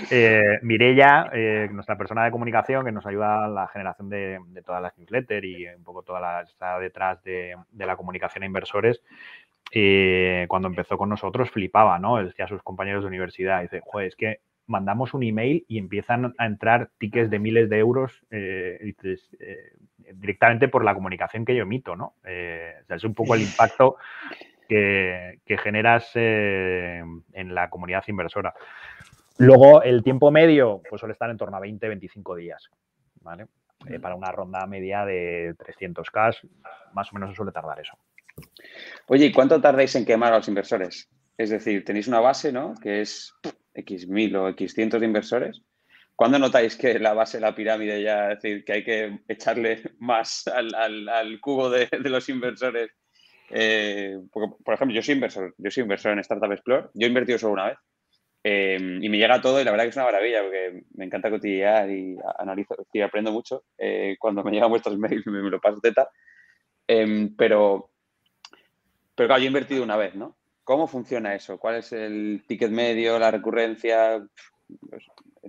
Mireia, nuestra persona de comunicación que nos ayuda a la generación de todas las newsletters y un poco está detrás de la comunicación a inversores, cuando empezó con nosotros flipaba, ¿no? Decía a sus compañeros de universidad, dice, joder, es que mandamos un email y empiezan a entrar tickets de miles de euros directamente por la comunicación que yo emito, ¿no? O sea, es un poco el impacto que generas en la comunidad inversora. Luego, el tiempo medio pues suele estar en torno a 20-25 días, ¿vale? Para una ronda media de 300K, más o menos suele tardar eso. Oye, ¿y cuánto tardáis en quemar a los inversores? Es decir, tenéis una base, ¿no? Que es X mil o X cientos de inversores. ¿Cuándo notáis que la base de la pirámide ya, es decir, que hay que echarle más al cubo de los inversores? Porque, por ejemplo, yo soy inversor en Startup Explore. Yo he invertido solo una vez. Y me llega todo y la verdad que es una maravilla porque me encanta cotillear y analizo y aprendo mucho. Cuando me llegan vuestros mails me lo paso teta. Pero claro, yo he invertido una vez, ¿no? ¿Cómo funciona eso? ¿Cuál es el ticket medio, la recurrencia? Pues,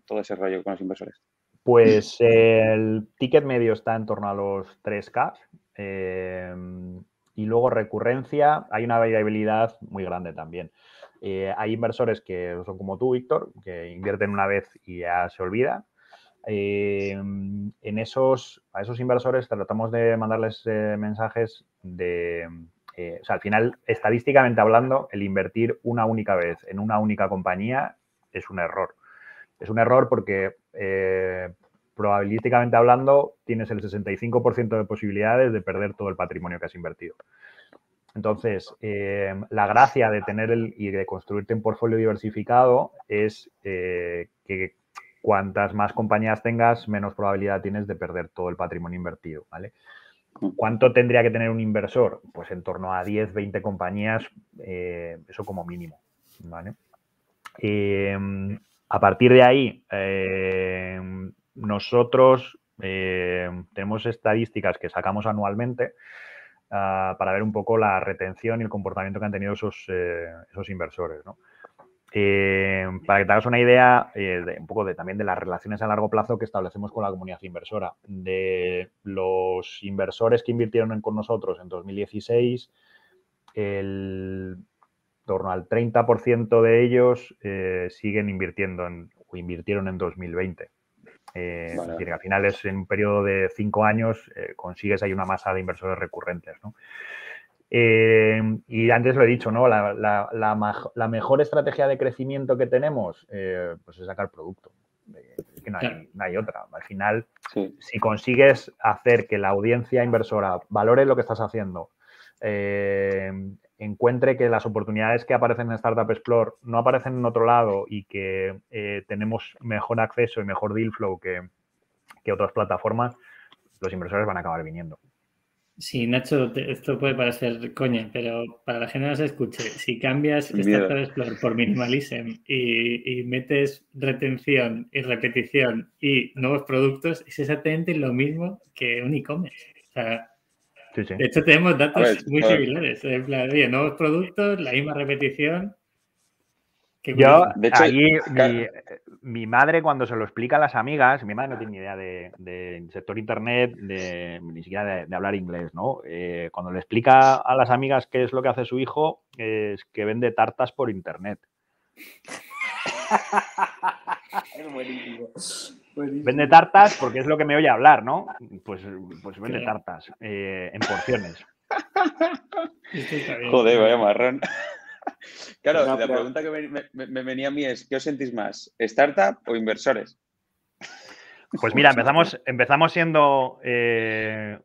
todo ese rollo con los inversores. Pues el ticket medio está en torno a los 3K. Y luego recurrencia, hay una variabilidad muy grande también. Hay inversores que son como tú, Víctor, que invierten una vez y ya se olvida. A esos inversores tratamos de mandarles mensajes de... o sea, al final, estadísticamente hablando, el invertir una única vez en una única compañía es un error. Es un error porque probabilísticamente hablando tienes el 65% de posibilidades de perder todo el patrimonio que has invertido. Entonces, la gracia de tener y de construirte un portfolio diversificado es que cuantas más compañías tengas, menos probabilidad tienes de perder todo el patrimonio invertido, ¿vale? ¿Cuánto tendría que tener un inversor? Pues en torno a 10, 20 compañías, eso como mínimo, ¿vale? A partir de ahí, nosotros tenemos estadísticas que sacamos anualmente para ver un poco la retención y el comportamiento que han tenido esos inversores, ¿no? Para que te hagas una idea un poco también de las relaciones a largo plazo que establecemos con la comunidad inversora. De los inversores que invirtieron con nosotros en 2016, torno al 30% de ellos siguen invirtiendo o invirtieron en 2020. Es decir, que al final es en un periodo de 5 años consigues ahí una masa de inversores recurrentes, ¿no? Y antes lo he dicho, ¿no? La mejor estrategia de crecimiento que tenemos pues es sacar producto. Es que no hay otra. Al final, si consigues hacer que la audiencia inversora valore lo que estás haciendo, encuentre que las oportunidades que aparecen en Startup Explore no aparecen en otro lado y que tenemos mejor acceso y mejor deal flow que otras plataformas, los inversores van a acabar viniendo. Sí, Nacho, esto puede parecer coña, pero para la gente que nos escuche, si cambias Startup Explore por Minimalism y metes retención y repetición y nuevos productos, es exactamente lo mismo que un e-commerce. O sea, sí. De hecho, tenemos datos muy similares. En plan, oye, nuevos productos, la misma repetición. Yo, de hecho, allí, mi madre, cuando se lo explica a las amigas, mi madre no tiene ni idea del sector internet, ni siquiera de hablar inglés, ¿no? Cuando le explica a las amigas qué es lo que hace su hijo, es que vende tartas por internet. Es buenísimo. Vende tartas porque es lo que me oye hablar, ¿no? Pues vende tartas en porciones. Joder, vaya marrón. Claro, la pregunta que me venía a mí es, ¿qué os sentís más? ¿Startup o inversores? Pues mira, empezamos siendo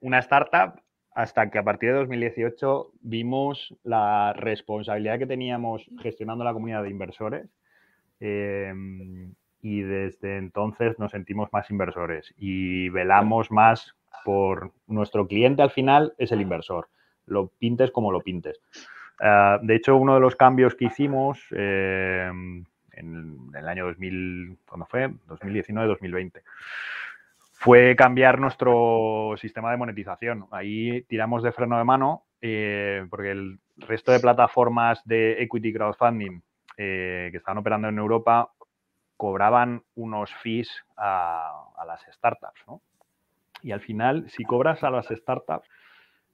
una startup hasta que a partir de 2018 vimos la responsabilidad que teníamos gestionando la comunidad de inversores y desde entonces nos sentimos más inversores y velamos más por nuestro cliente. Al final es el inversor, lo pintes como lo pintes. De hecho, uno de los cambios que hicimos en el año 2000, ¿cuándo fue? 2019-2020, fue cambiar nuestro sistema de monetización. Ahí tiramos de freno de mano porque el resto de plataformas de equity crowdfunding que estaban operando en Europa cobraban unos fees a las startups, ¿no? Y al final, si cobras a las startups,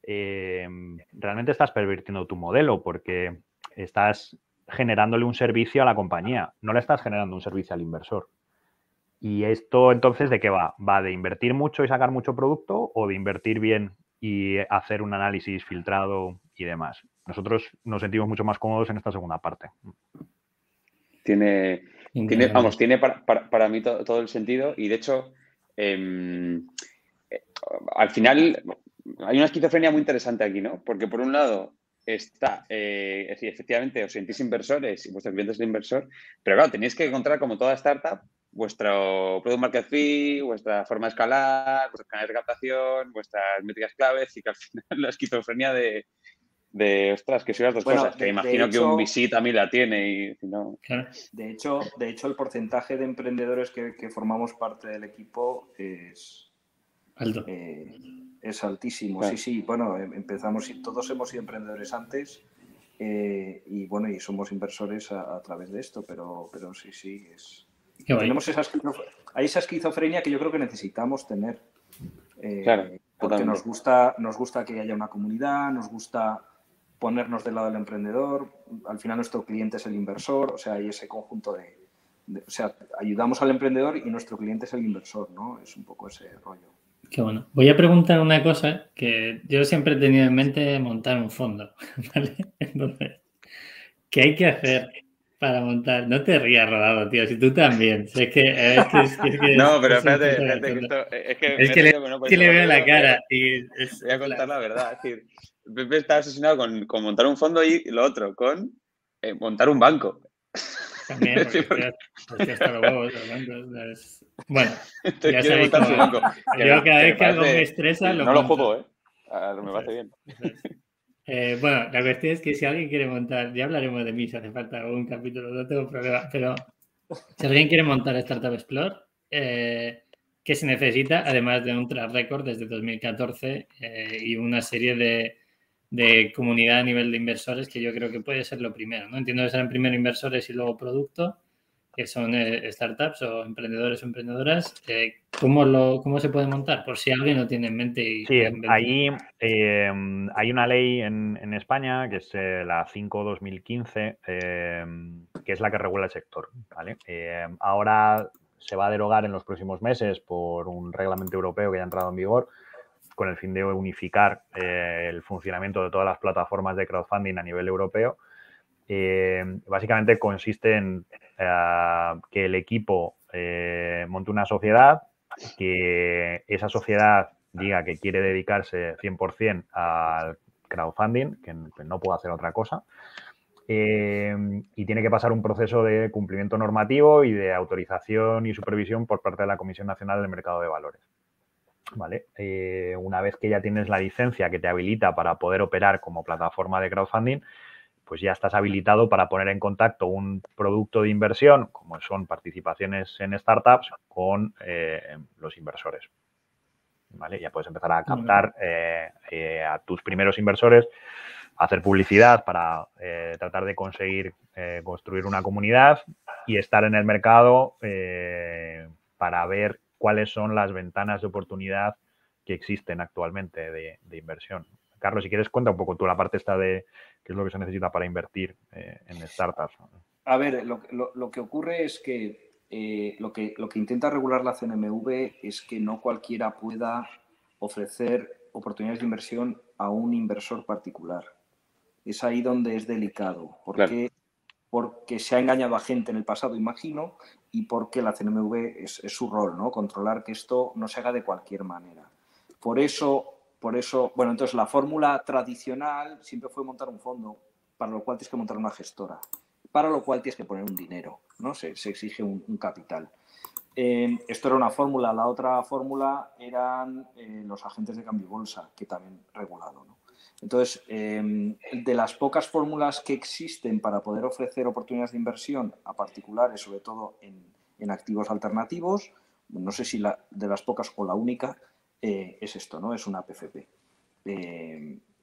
realmente estás pervirtiendo tu modelo porque estás generándole un servicio a la compañía, no le estás generando un servicio al inversor. Y esto, entonces, ¿de qué va? ¿Va de invertir mucho y sacar mucho producto o de invertir bien y hacer un análisis filtrado y demás? Nosotros nos sentimos mucho más cómodos en esta segunda parte. Tiene para mí todo el sentido y, de hecho, al final hay una esquizofrenia muy interesante aquí, ¿no? Porque, por un lado, está, es decir, efectivamente, os sentís inversores y vuestro cliente es el inversor, pero claro, tenéis que encontrar, como toda startup, vuestro product market fit, vuestra forma de escalar, vuestros canales de captación, vuestras métricas claves y que al final la esquizofrenia de ostras, que soy las dos cosas, que imagino que un VC también la tiene y si no... De hecho, el porcentaje de emprendedores que formamos parte del equipo es alto. Es altísimo, claro. Sí. Bueno, empezamos, todos hemos sido emprendedores antes y bueno, y somos inversores a través de esto, pero sí, es... Tenemos esa esquizofrenia que yo creo que necesitamos tener. Claro, porque nos gusta que haya una comunidad, nos gusta ponernos del lado del emprendedor, al final nuestro cliente es el inversor, o sea, hay ese conjunto o sea, ayudamos al emprendedor y nuestro cliente es el inversor, ¿no? Es un poco ese rollo. Qué bueno. Voy a preguntar una cosa que yo siempre he tenido en mente, montar un fondo, ¿vale? Entonces, ¿qué hay que hacer para montar? No te rías, Rodado, tío, si tú también. Es que no, pero espérate, que esto... Es que le veo la cara y... Voy a contar la verdad, es decir, Pepe está obsesionado con montar un fondo y lo otro, con montar un banco. También, porque hasta los huevos, bueno, ya quiero montar su banco. Yo cada vez que algo me estresa, no lo juego, ¿eh? Me parece bien. Bueno, la cuestión es que si alguien quiere montar, ya hablaremos de mí si hace falta un capítulo, no tengo problema, pero si alguien quiere montar Startup Explore, ¿qué se necesita? Además de un track record desde 2014 y una serie de comunidad a nivel de inversores que yo creo que puede ser lo primero, ¿no? Entiendo que serán primero inversores y luego producto, que son startups o emprendedores o emprendedoras. ¿Cómo se puede montar? Por si alguien lo tiene en mente. Sí, ahí hay una ley en España, que es la 5/2015, que es la que regula el sector, ¿vale? Ahora se va a derogar en los próximos meses por un reglamento europeo que ya ha entrado en vigor, con el fin de unificar el funcionamiento de todas las plataformas de crowdfunding a nivel europeo. Básicamente consiste en que el equipo monte una sociedad, que esa sociedad diga que quiere dedicarse 100% al crowdfunding, que no puede hacer otra cosa, y tiene que pasar un proceso de cumplimiento normativo y de autorización y supervisión por parte de la Comisión Nacional del Mercado de Valores. ¿Vale? Una vez que ya tienes la licencia que te habilita para poder operar como plataforma de crowdfunding, pues ya estás habilitado para poner en contacto un producto de inversión, como son participaciones en startups, con los inversores. ¿Vale? Ya puedes empezar a captar a tus primeros inversores, hacer publicidad para tratar de conseguir construir una comunidad y estar en el mercado para ver cuáles son las ventanas de oportunidad que existen actualmente de inversión. Carlos, si quieres, cuenta un poco tú la parte esta de qué es lo que se necesita para invertir en startups. A ver, lo que ocurre es que lo que intenta regular la CNMV es que no cualquiera pueda ofrecer oportunidades de inversión a un inversor particular. Es ahí donde es delicado. Porque se ha engañado a gente en el pasado, imagino, y porque la CNMV es su rol, ¿no? Controlar que esto no se haga de cualquier manera. Por eso, bueno, entonces la fórmula tradicional siempre fue montar un fondo, para lo cual tienes que montar una gestora, para lo cual tienes que poner un dinero, ¿no? Se exige un capital. Esto era una fórmula. La otra fórmula eran los agentes de cambio y bolsa, que también regulado, ¿no? Entonces, de las pocas fórmulas que existen para poder ofrecer oportunidades de inversión a particulares, sobre todo en activos alternativos, no sé si de las pocas o la única, es esto, ¿no? Es una PFP.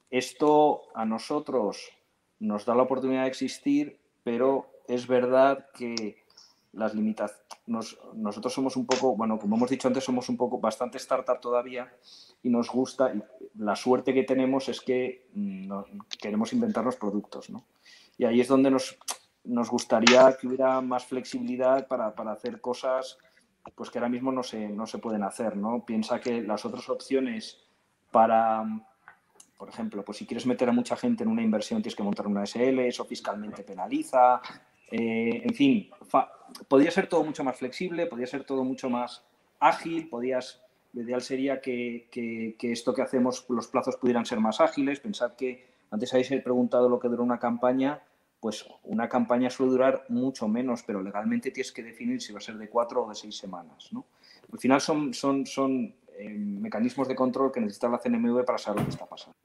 Esto a nosotros nos da la oportunidad de existir, pero es verdad que las limitaciones... Nosotros somos un poco, bueno, como hemos dicho antes, somos un poco bastante startup todavía y nos gusta, y la suerte que tenemos es que queremos inventarnos productos, ¿no? Y ahí es donde nos gustaría que hubiera más flexibilidad para hacer cosas pues que ahora mismo no se pueden hacer, ¿no? Piensa que las otras opciones para, por ejemplo, pues si quieres meter a mucha gente en una inversión tienes que montar una SL, eso fiscalmente penaliza, en fin, podría ser todo mucho más flexible, podría ser todo mucho más ágil, lo ideal sería que esto que hacemos, los plazos pudieran ser más ágiles. Pensad que antes habéis preguntado lo que dura una campaña, pues una campaña suele durar mucho menos, pero legalmente tienes que definir si va a ser de 4 o de 6 semanas, ¿no? Al final son mecanismos de control que necesita la CNMV para saber lo que está pasando.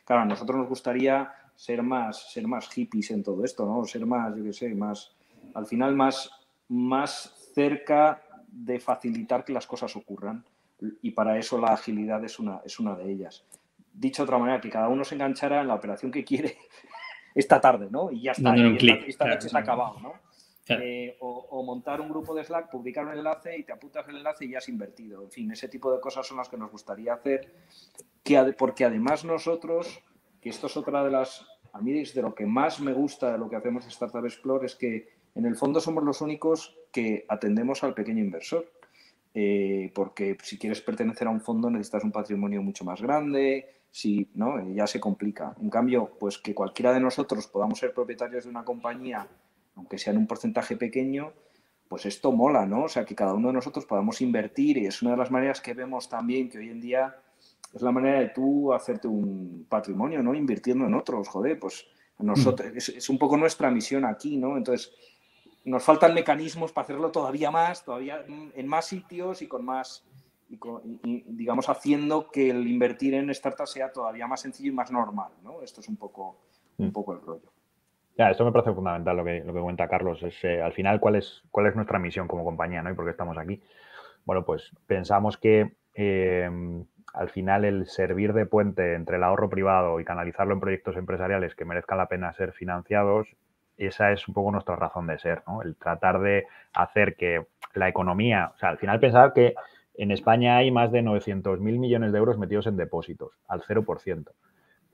Claro, a nosotros nos gustaría ser más hippies en todo esto, ¿no? Ser más, yo qué sé, al final más cerca de facilitar que las cosas ocurran, y para eso la agilidad es una de ellas. Dicho de otra manera, que cada uno se enganchara en la operación que quiere esta tarde, ¿no? Y ya está, esta noche se ha acabado, ¿no? Claro. O montar un grupo de Slack, publicar un enlace y te apuntas el enlace y ya has invertido. En fin, ese tipo de cosas son las que nos gustaría hacer, porque además nosotros, que esto es otra de las... A mí es de lo que más me gusta de lo que hacemos en Startup Explore, es que en el fondo somos los únicos que atendemos al pequeño inversor. Porque si quieres pertenecer a un fondo necesitas un patrimonio mucho más grande, ¿no? Ya se complica. En cambio, pues que cualquiera de nosotros podamos ser propietarios de una compañía, aunque sea en un porcentaje pequeño, pues esto mola, ¿no? O sea, que cada uno de nosotros podamos invertir, y es una de las maneras que vemos también que hoy en día es la manera de tú hacerte un patrimonio, ¿no? Invirtiendo en otros, joder, pues nosotros, es un poco nuestra misión aquí, ¿no? Entonces, nos faltan mecanismos para hacerlo todavía en más sitios y con más, digamos, haciendo que el invertir en startups sea todavía más sencillo y más normal, ¿no? Esto es un poco el rollo. Ya, esto me parece fundamental lo que cuenta Carlos. Es al final cuál es nuestra misión como compañía, ¿no? Y por qué estamos aquí. Bueno, pues pensamos que al final el servir de puente entre el ahorro privado y canalizarlo en proyectos empresariales que merezcan la pena ser financiados, esa es un poco nuestra razón de ser, ¿no? El tratar de hacer que la economía, o sea, al final pensar que en España hay más de 900.000 millones de euros metidos en depósitos, al 0%.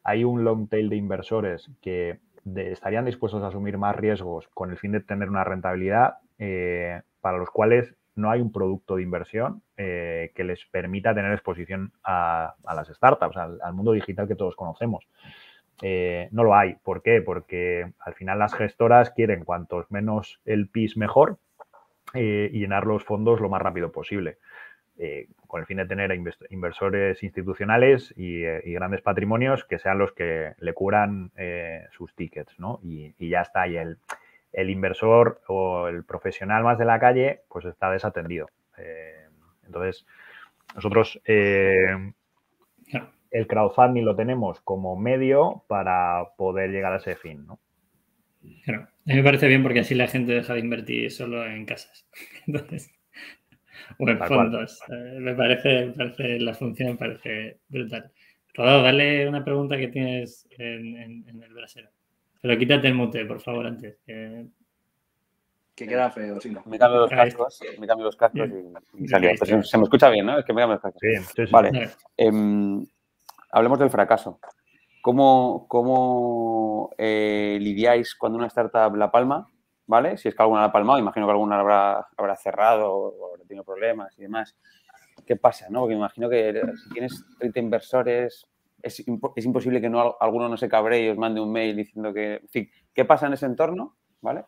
Hay un long tail de inversores que estarían dispuestos a asumir más riesgos con el fin de tener una rentabilidad para los cuales no hay un producto de inversión que les permita tener exposición a las startups, al mundo digital que todos conocemos. No lo hay. ¿Por qué? Porque al final las gestoras quieren cuantos menos el PIS mejor y llenar los fondos lo más rápido posible. Con el fin de tener inversores institucionales y grandes patrimonios que sean los que le cubran sus tickets, ¿no? Y ya está. Y el inversor o el profesional más de la calle pues está desatendido. Entonces, nosotros el crowdfunding lo tenemos como medio para poder llegar a ese fin, ¿no? Claro, a mí me parece bien porque así la gente deja de invertir solo en casas. Entonces, o en fondos. Me parece la función, me parece brutal. Rodado, dale una pregunta que tienes en el brasero. Pero quítate el mute, por favor, antes. Que queda feo, si no. Me cambio los cascos y salía. Pues se me escucha bien, ¿no? Es que me cambio los cascos. Sí. Vale. Hablemos del fracaso. ¿Cómo lidiáis cuando una startup la palma? ¿Vale? Si es que alguna la ha palmado, imagino que alguna habrá cerrado o habrá tenido problemas y demás. ¿Qué pasa, no? Porque me imagino que si tienes 30 inversores, es imposible que alguno no se cabree y os mande un mail diciendo que... En fin, ¿qué pasa en ese entorno? ¿Vale?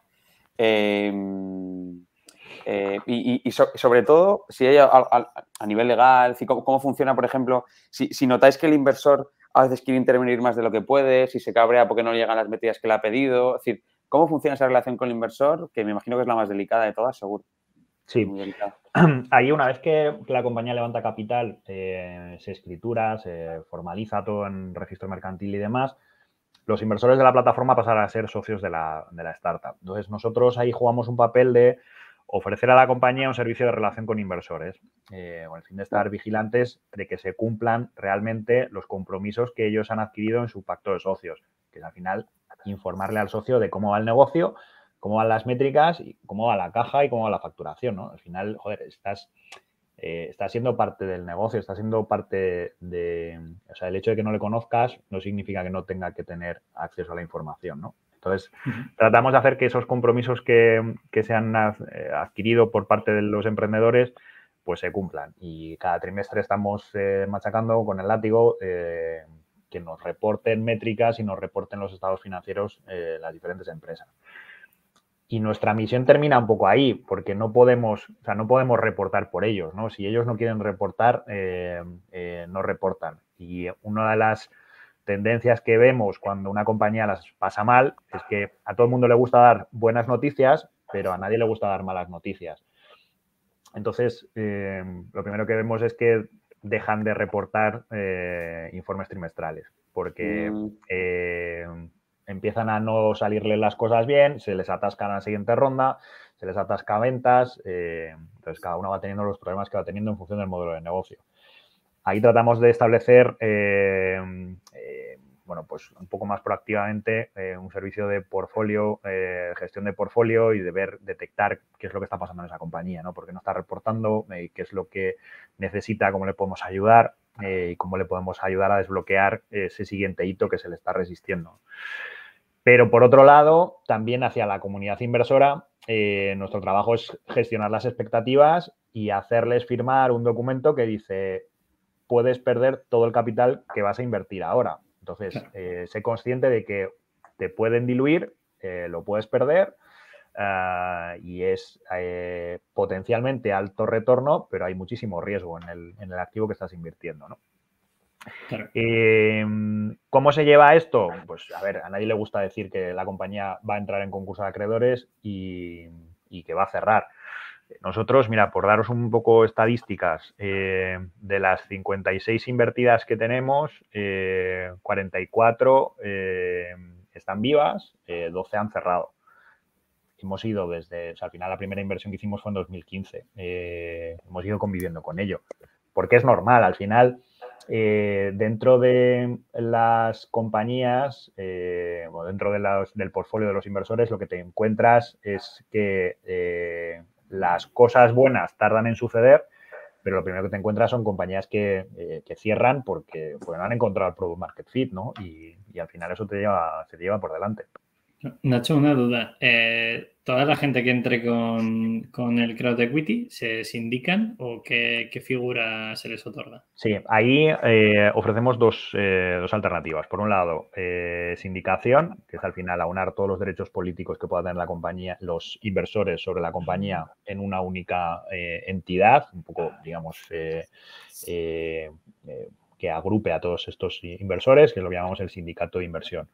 Y sobre todo, si hay a nivel legal, ¿cómo funciona, por ejemplo, si notáis que el inversor a veces quiere intervenir más de lo que puede, si se cabrea porque no llegan las medidas que le ha pedido? Es decir, ¿cómo funciona esa relación con el inversor? Que me imagino que es la más delicada de todas, seguro. Sí. Muy delicada. Ahí, una vez que la compañía levanta capital, se escritura, se formaliza todo en registro mercantil y demás, los inversores de la plataforma pasarán a ser socios de la startup. Entonces, nosotros ahí jugamos un papel de ofrecer a la compañía un servicio de relación con inversores, con el fin de estar vigilantes de que se cumplan realmente los compromisos que ellos han adquirido en su pacto de socios, que es al final informarle al socio de cómo va el negocio, cómo van las métricas, y cómo va la caja y cómo va la facturación, ¿no? Al final, joder, estás siendo parte del negocio, estás siendo parte de... O sea, el hecho de que no le conozcas no significa que no tenga que tener acceso a la información, ¿no? Entonces, tratamos de hacer que esos compromisos que se han adquirido por parte de los emprendedores pues se cumplan. Y cada trimestre estamos machacando con el látigo que nos reporten métricas y nos reporten los estados financieros las diferentes empresas. Y nuestra misión termina un poco ahí, porque no podemos reportar por ellos, ¿no? Si ellos no quieren reportar, no reportan. Y una de las tendencias que vemos cuando una compañía las pasa mal es que a todo el mundo le gusta dar buenas noticias, pero a nadie le gusta dar malas noticias. Entonces, lo primero que vemos es que dejan de reportar informes trimestrales, porque empiezan a no salirles las cosas bien, se les atascan a la siguiente ronda, se les atasca ventas, entonces cada uno va teniendo los problemas que va teniendo en función del modelo de negocio. Ahí tratamos de establecer, bueno, pues un poco más proactivamente un servicio de portfolio, gestión de portfolio y de detectar qué es lo que está pasando en esa compañía, ¿no? Porque no está reportando, qué es lo que necesita, cómo le podemos ayudar y cómo le podemos ayudar a desbloquear ese siguiente hito que se le está resistiendo. Pero, por otro lado, también hacia la comunidad inversora, nuestro trabajo es gestionar las expectativas y hacerles firmar un documento que dice: puedes perder todo el capital que vas a invertir ahora. Entonces, sé consciente de que te pueden diluir, lo puedes perder y es potencialmente alto retorno, pero hay muchísimo riesgo en el activo que estás invirtiendo, ¿no? Claro. ¿Cómo se lleva esto? Pues, a ver, a nadie le gusta decir que la compañía va a entrar en concurso de acreedores y y que va a cerrar. Nosotros, mira, por daros un poco estadísticas, de las 56 invertidas que tenemos, 44 están vivas, 12 han cerrado. Hemos ido desde, o sea, al final la primera inversión que hicimos fue en 2015. Hemos ido conviviendo con ello. Porque es normal, al final, dentro de las compañías, o dentro de del portfolio de los inversores, lo que te encuentras es que las cosas buenas tardan en suceder, pero lo primero que te encuentras son compañías que cierran porque no han encontrado el product market fit, ¿no? Y al final eso se te lleva por delante. Nacho, una duda. ¿Toda la gente que entre con el crowd equity se sindican o qué figura se les otorga? Sí, ahí ofrecemos dos alternativas. Por un lado, sindicación, que es al final aunar todos los derechos políticos que pueda tener la compañía, los inversores sobre la compañía en una única entidad, un poco, digamos, que agrupe a todos estos inversores, que lo llamamos el sindicato de inversión.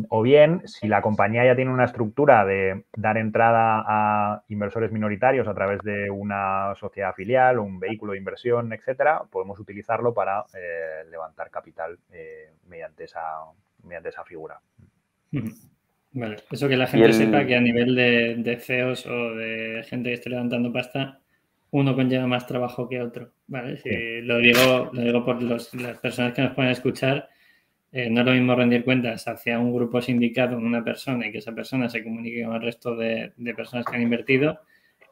O bien, si la compañía ya tiene una estructura de dar entrada a inversores minoritarios a través de una sociedad filial o un vehículo de inversión, etcétera, podemos utilizarlo para levantar capital mediante esa figura. Vale, eso que la gente sepa que a nivel de CEOs o de gente que esté levantando pasta, uno conlleva más trabajo que otro, ¿vale? Si sí. Lo digo por las personas que nos pueden escuchar. No es lo mismo rendir cuentas hacia un grupo sindicato en una persona y que esa persona se comunique con el resto de personas que han invertido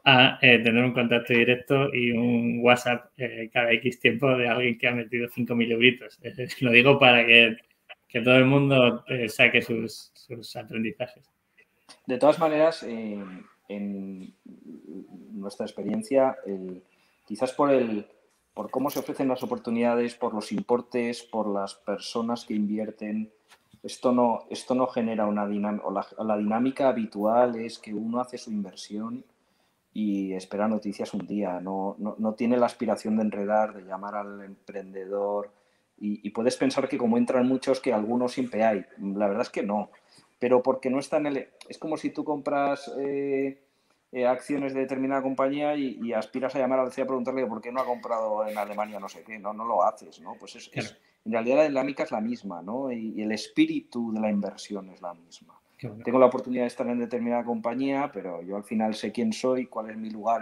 a tener un contacto directo y un WhatsApp cada X tiempo de alguien que ha metido 5.000 euritos. Lo digo para que todo el mundo saque sus aprendizajes. De todas maneras, en nuestra experiencia, quizás por cómo se ofrecen las oportunidades, por los importes, por las personas que invierten, esto no genera una dinámica. La dinámica habitual es que uno hace su inversión y espera noticias un día. No tiene la aspiración de enredar, de llamar al emprendedor. Y puedes pensar que como entran muchos, que algunos siempre hay. La verdad es que no. Pero porque no está Es como si tú compras acciones de determinada compañía y aspiras a llamar al CEO a preguntarle por qué no ha comprado en Alemania no sé qué, no lo haces, ¿no? Pues claro. En realidad la dinámica es la misma, ¿no? Y el espíritu de la inversión es la misma. Bueno. Tengo la oportunidad de estar en determinada compañía, pero yo al final sé quién soy, cuál es mi lugar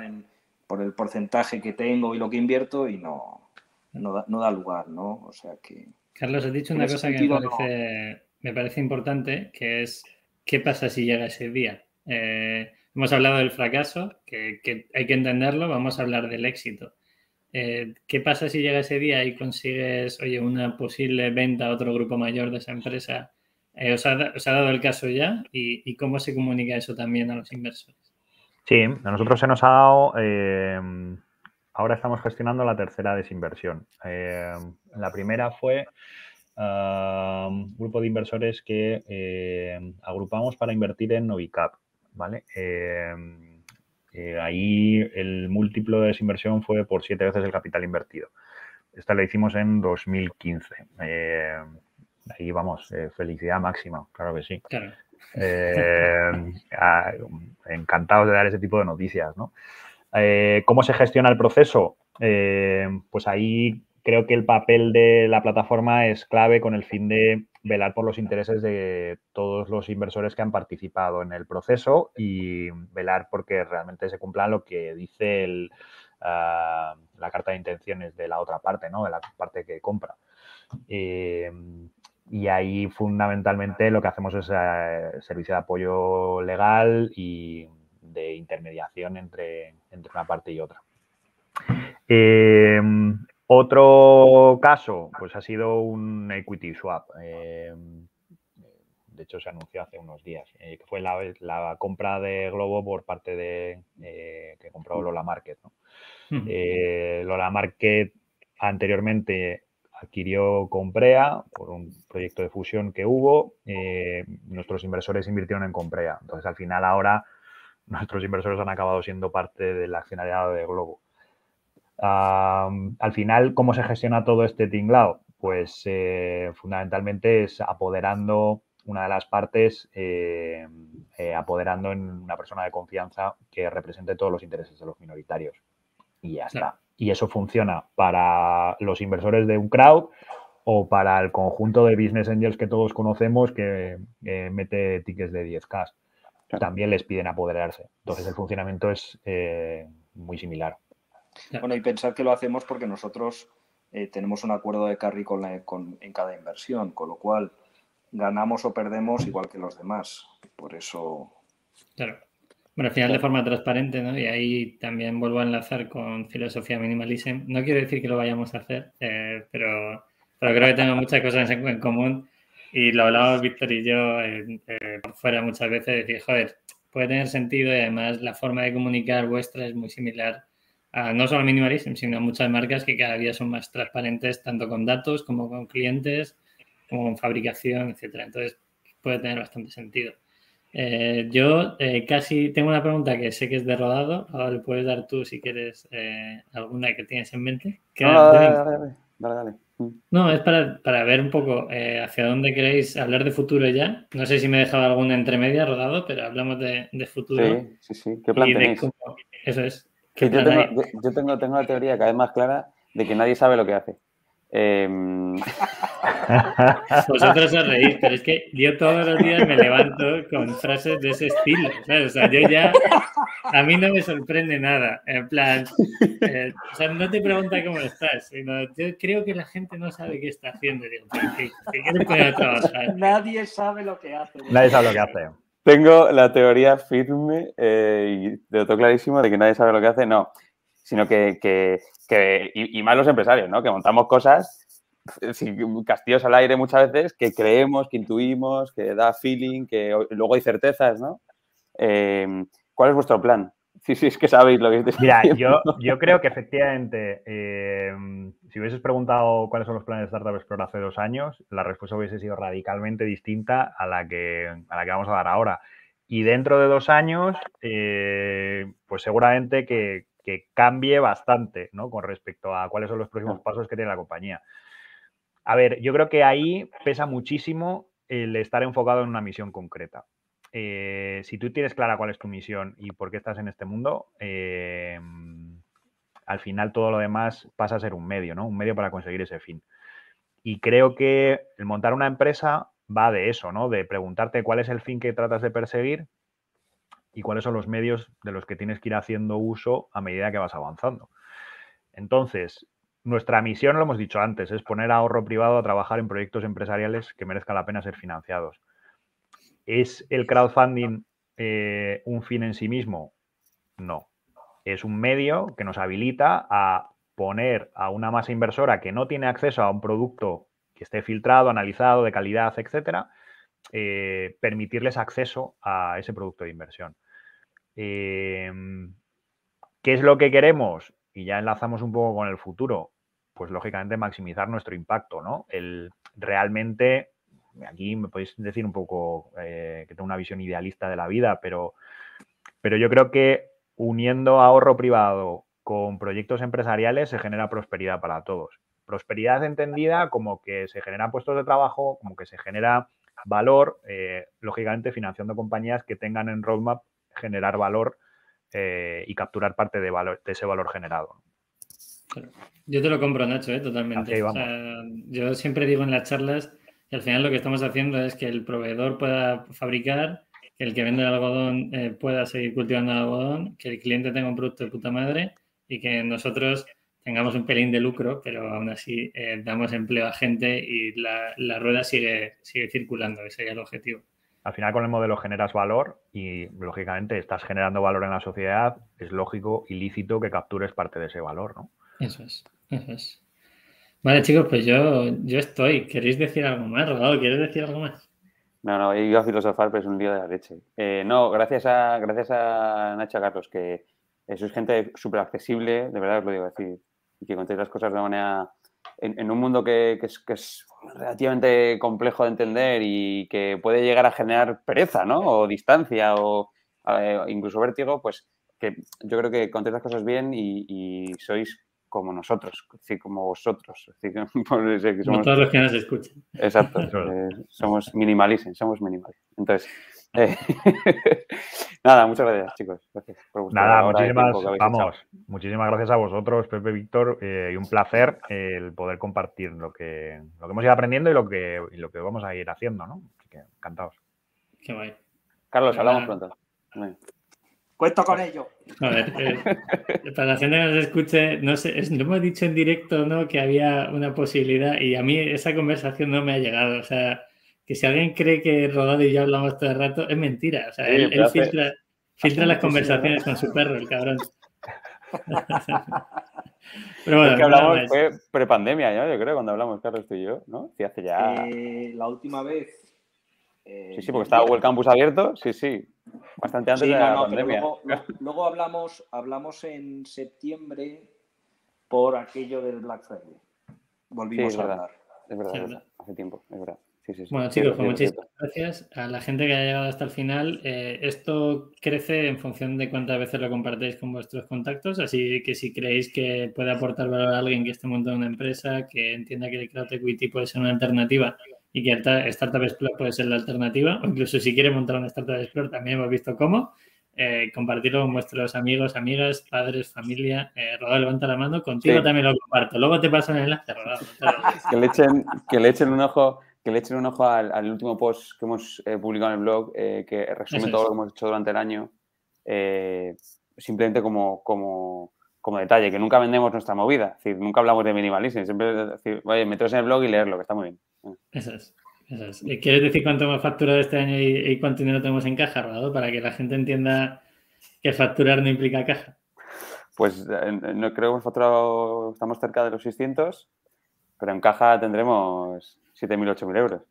por el porcentaje que tengo y lo que invierto y no da lugar, ¿no? O sea que... Carlos, has dicho una cosa que me parece importante, que es ¿qué pasa si llega ese día? Hemos hablado del fracaso, que hay que entenderlo, vamos a hablar del éxito. ¿Qué pasa si llega ese día y consigues, oye, una posible venta a otro grupo mayor de esa empresa? ¿Os ha dado el caso ya? ¿Y cómo se comunica eso también a los inversores? Sí, a nosotros se nos ha dado... ahora estamos gestionando la tercera desinversión. La primera fue un grupo de inversores que agrupamos para invertir en Novicap, ¿vale? Ahí el múltiplo de desinversión fue por 7 veces el capital invertido. Esta la hicimos en 2015. Ahí vamos, felicidad máxima, claro que sí. Claro. Encantados de dar ese tipo de noticias, ¿no? ¿Cómo se gestiona el proceso? Pues ahí creo que el papel de la plataforma es clave con el fin de velar por los intereses de todos los inversores que han participado en el proceso y velar porque realmente se cumpla lo que dice la carta de intenciones de la otra parte, ¿no? De la parte que compra. Y ahí fundamentalmente lo que hacemos es servicio de apoyo legal y de intermediación entre una parte y otra. Otro caso, pues ha sido un equity swap. De hecho, se anunció hace unos días, que fue la compra de Globo por parte de que compró Lola Market, ¿no? Lola Market anteriormente adquirió Comprea por un proyecto de fusión que hubo. Nuestros inversores invirtieron en Comprea. Entonces, al final, ahora nuestros inversores han acabado siendo parte del accionariado de Globo. Al final, ¿cómo se gestiona todo este tinglado? Pues fundamentalmente es apoderando una de las partes apoderando en una persona de confianza que represente todos los intereses de los minoritarios. Y ya está. Y eso funciona para los inversores de un crowd o para el conjunto de business angels que todos conocemos que mete tickets de 10K. También les piden apoderarse. Entonces, el funcionamiento es muy similar. Bueno, y pensar que lo hacemos porque nosotros tenemos un acuerdo de carry en cada inversión, con lo cual ganamos o perdemos igual que los demás. Por eso... Claro. Bueno, al final de forma transparente, ¿no? Y ahí también vuelvo a enlazar con filosofía minimalism. No quiero decir que lo vayamos a hacer, pero creo que tenemos muchas cosas en común. Y lo hablábamos Víctor y yo por fuera muchas veces, decir, joder, puede tener sentido y además la forma de comunicar vuestra es muy similar a no solo minimalism, sino a muchas marcas que cada día son más transparentes tanto con datos como con clientes, como con fabricación, etcétera. Entonces puede tener bastante sentido. Yo casi tengo una pregunta que sé que es de Rodado. Ahora le puedes dar tú si quieres alguna que tienes en mente. Dale. No, es para ver un poco hacia dónde queréis hablar de futuro ya. No sé si me he dejado alguna entre medias, Rodado, pero hablamos de futuro. Sí. ¿Qué plan tenéis? Eso es. Yo tengo la teoría cada vez más clara de que nadie sabe lo que hace. Vosotros os reís, pero es que yo todos los días me levanto con frases de ese estilo, ¿sabes? O sea, yo ya, a mí no me sorprende nada, en plan, o sea, no te pregunta cómo estás, sino yo creo que la gente no sabe qué está haciendo, digo, ¿qué quieres poner a trabajar? Nadie sabe lo que hace. Nadie sabe lo que hace. Tengo la teoría firme y de todo clarísimo de que nadie sabe lo que hace, no, sino que y más los empresarios, ¿no? Que montamos cosas, castillos al aire muchas veces, que creemos, que intuimos, que da feeling, que luego hay certezas, ¿no? ¿Cuál es vuestro plan? Sí, es que sabéis lo que estáis haciendo. Mira, yo creo que efectivamente, si hubieses preguntado cuáles son los planes de Startup Explore hace 2 años, la respuesta hubiese sido radicalmente distinta a la que vamos a dar ahora. Y dentro de 2 años, pues seguramente que cambie bastante, ¿no? Con respecto a cuáles son los próximos pasos que tiene la compañía. A ver, yo creo que ahí pesa muchísimo el estar enfocado en una misión concreta. Si tú tienes clara cuál es tu misión y por qué estás en este mundo, al final todo lo demás pasa a ser un medio, ¿no? Un medio para conseguir ese fin. Y creo que el montar una empresa va de eso, ¿no? De preguntarte cuál es el fin que tratas de perseguir y cuáles son los medios de los que tienes que ir haciendo uso a medida que vas avanzando. Entonces, nuestra misión, lo hemos dicho antes, es poner ahorro privado a trabajar en proyectos empresariales que merezcan la pena ser financiados. ¿Es el crowdfunding un fin en sí mismo? No. Es un medio que nos habilita a poner a una masa inversora que no tiene acceso a un producto que esté filtrado, analizado, de calidad, etcétera, permitirles acceso a ese producto de inversión. ¿Qué es lo que queremos? Y ya enlazamos un poco con el futuro. Pues, lógicamente, maximizar nuestro impacto, ¿no? Realmente, aquí me podéis decir un poco que tengo una visión idealista de la vida, pero yo creo que uniendo ahorro privado con proyectos empresariales se genera prosperidad para todos. Prosperidad entendida como que se generan puestos de trabajo, como que se genera valor, lógicamente financiando compañías que tengan en roadmap generar valor y capturar parte de ese valor generado. Yo te lo compro, Nacho, totalmente. O sea, yo siempre digo en las charlas que al final lo que estamos haciendo es que el proveedor pueda fabricar, que el que vende el algodón pueda seguir cultivando el algodón, que el cliente tenga un producto de puta madre y que nosotros tengamos un pelín de lucro, pero aún así damos empleo a gente y la rueda sigue circulando. Ese sería el objetivo. Al final, con el modelo generas valor y, lógicamente, estás generando valor en la sociedad. Es lógico y lícito que captures parte de ese valor, ¿no? Eso es. Vale, chicos, pues yo estoy. ¿Queréis decir algo más, Rodado? ¿Quieres decir algo más? No, he ido a filosofar, pero es un lío de la leche. No, gracias a Nacho, a Carlos, que sois gente súper accesible, de verdad os lo digo, decir, y que contéis las cosas de manera... En un mundo que es relativamente complejo de entender y que puede llegar a generar pereza, ¿no? O distancia o incluso vértigo, pues que yo creo que contéis las cosas bien y sois como nosotros, es decir, como vosotros. Es decir, que somos, como todos los que nos escuchan. Exacto, somos minimalism. Entonces, nada, muchas gracias, chicos. Gracias por vuestra Nada, hora de tiempo que habéis echado. muchísimas gracias a vosotros, Pepe, Víctor, y un placer el poder compartir lo que hemos ido aprendiendo y lo que vamos a ir haciendo, ¿no? Así que encantados. Qué guay. Carlos, hablamos pronto. Cuento con ello. A ver, para la gente que nos escuche, no sé, lo hemos dicho en directo, ¿no? Que había una posibilidad y a mí esa conversación no me ha llegado. O sea, que si alguien cree que Rodado y yo hablamos todo el rato, es mentira. O sea, Sí, él filtra las conversaciones con su perro, el cabrón. Pero bueno, es que hablamos, fue prepandemia, ¿no? Yo creo, cuando hablamos, Carlos, tú y yo, ¿no? Sí, hace ya... La última vez... sí, porque estaba el campus abierto, sí. Bastante antes de la pandemia. Luego hablamos en septiembre por aquello del Black Friday. Volvimos a hablar. Es verdad. Hace tiempo, es verdad. Sí. Bueno, chicos, pues muchísimas gracias a la gente que haya llegado hasta el final. Esto crece en función de cuántas veces lo compartéis con vuestros contactos, así que si creéis que puede aportar valor a alguien que esté montando una empresa, que entienda que el Crowd Equity puede ser una alternativa y que Startup Explore puede ser la alternativa, o incluso si quiere montar una Startup Explore, también hemos visto cómo, compartirlo con vuestros amigos, amigas, padres, familia. Rodado, levanta la mano, contigo también lo comparto. Luego te paso el enlace, Rodado. Que le echen un ojo... Que le echen un ojo al último post que hemos publicado en el blog, que resume todo lo que hemos hecho durante el año, simplemente como detalle, que nunca vendemos nuestra movida, es decir, nunca hablamos de minimalism, siempre decir, oye, meteros en el blog y leerlo, que está muy bien. Eso es. ¿Quieres decir cuánto hemos facturado este año y cuánto dinero tenemos en caja, Rodado, para que la gente entienda que facturar no implica caja? Pues no creo que hemos facturado, estamos cerca de los 600, pero en caja tendremos 7.000, 8.000 euros.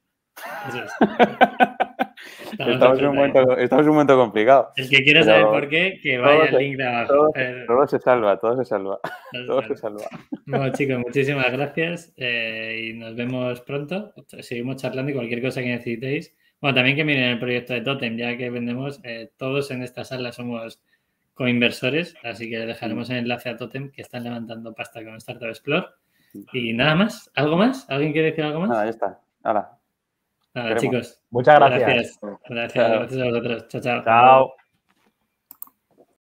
Eso es. Estamos en un momento complicado. El que quiera saber por qué, que vaya al link de abajo. Todo se salva. Bueno, chicos, muchísimas gracias y nos vemos pronto. Seguimos charlando y cualquier cosa que necesitéis. Bueno, también que miren el proyecto de Totem, ya que vendemos, todos en esta sala somos coinversores, así que dejaremos el enlace a Totem, que están levantando pasta con Startup Explore. Y nada más. ¿Algo más? ¿Alguien quiere decir algo más? Nada, ya está. Nada, chicos. Muchas gracias. Gracias a vosotros. Chao. Chao.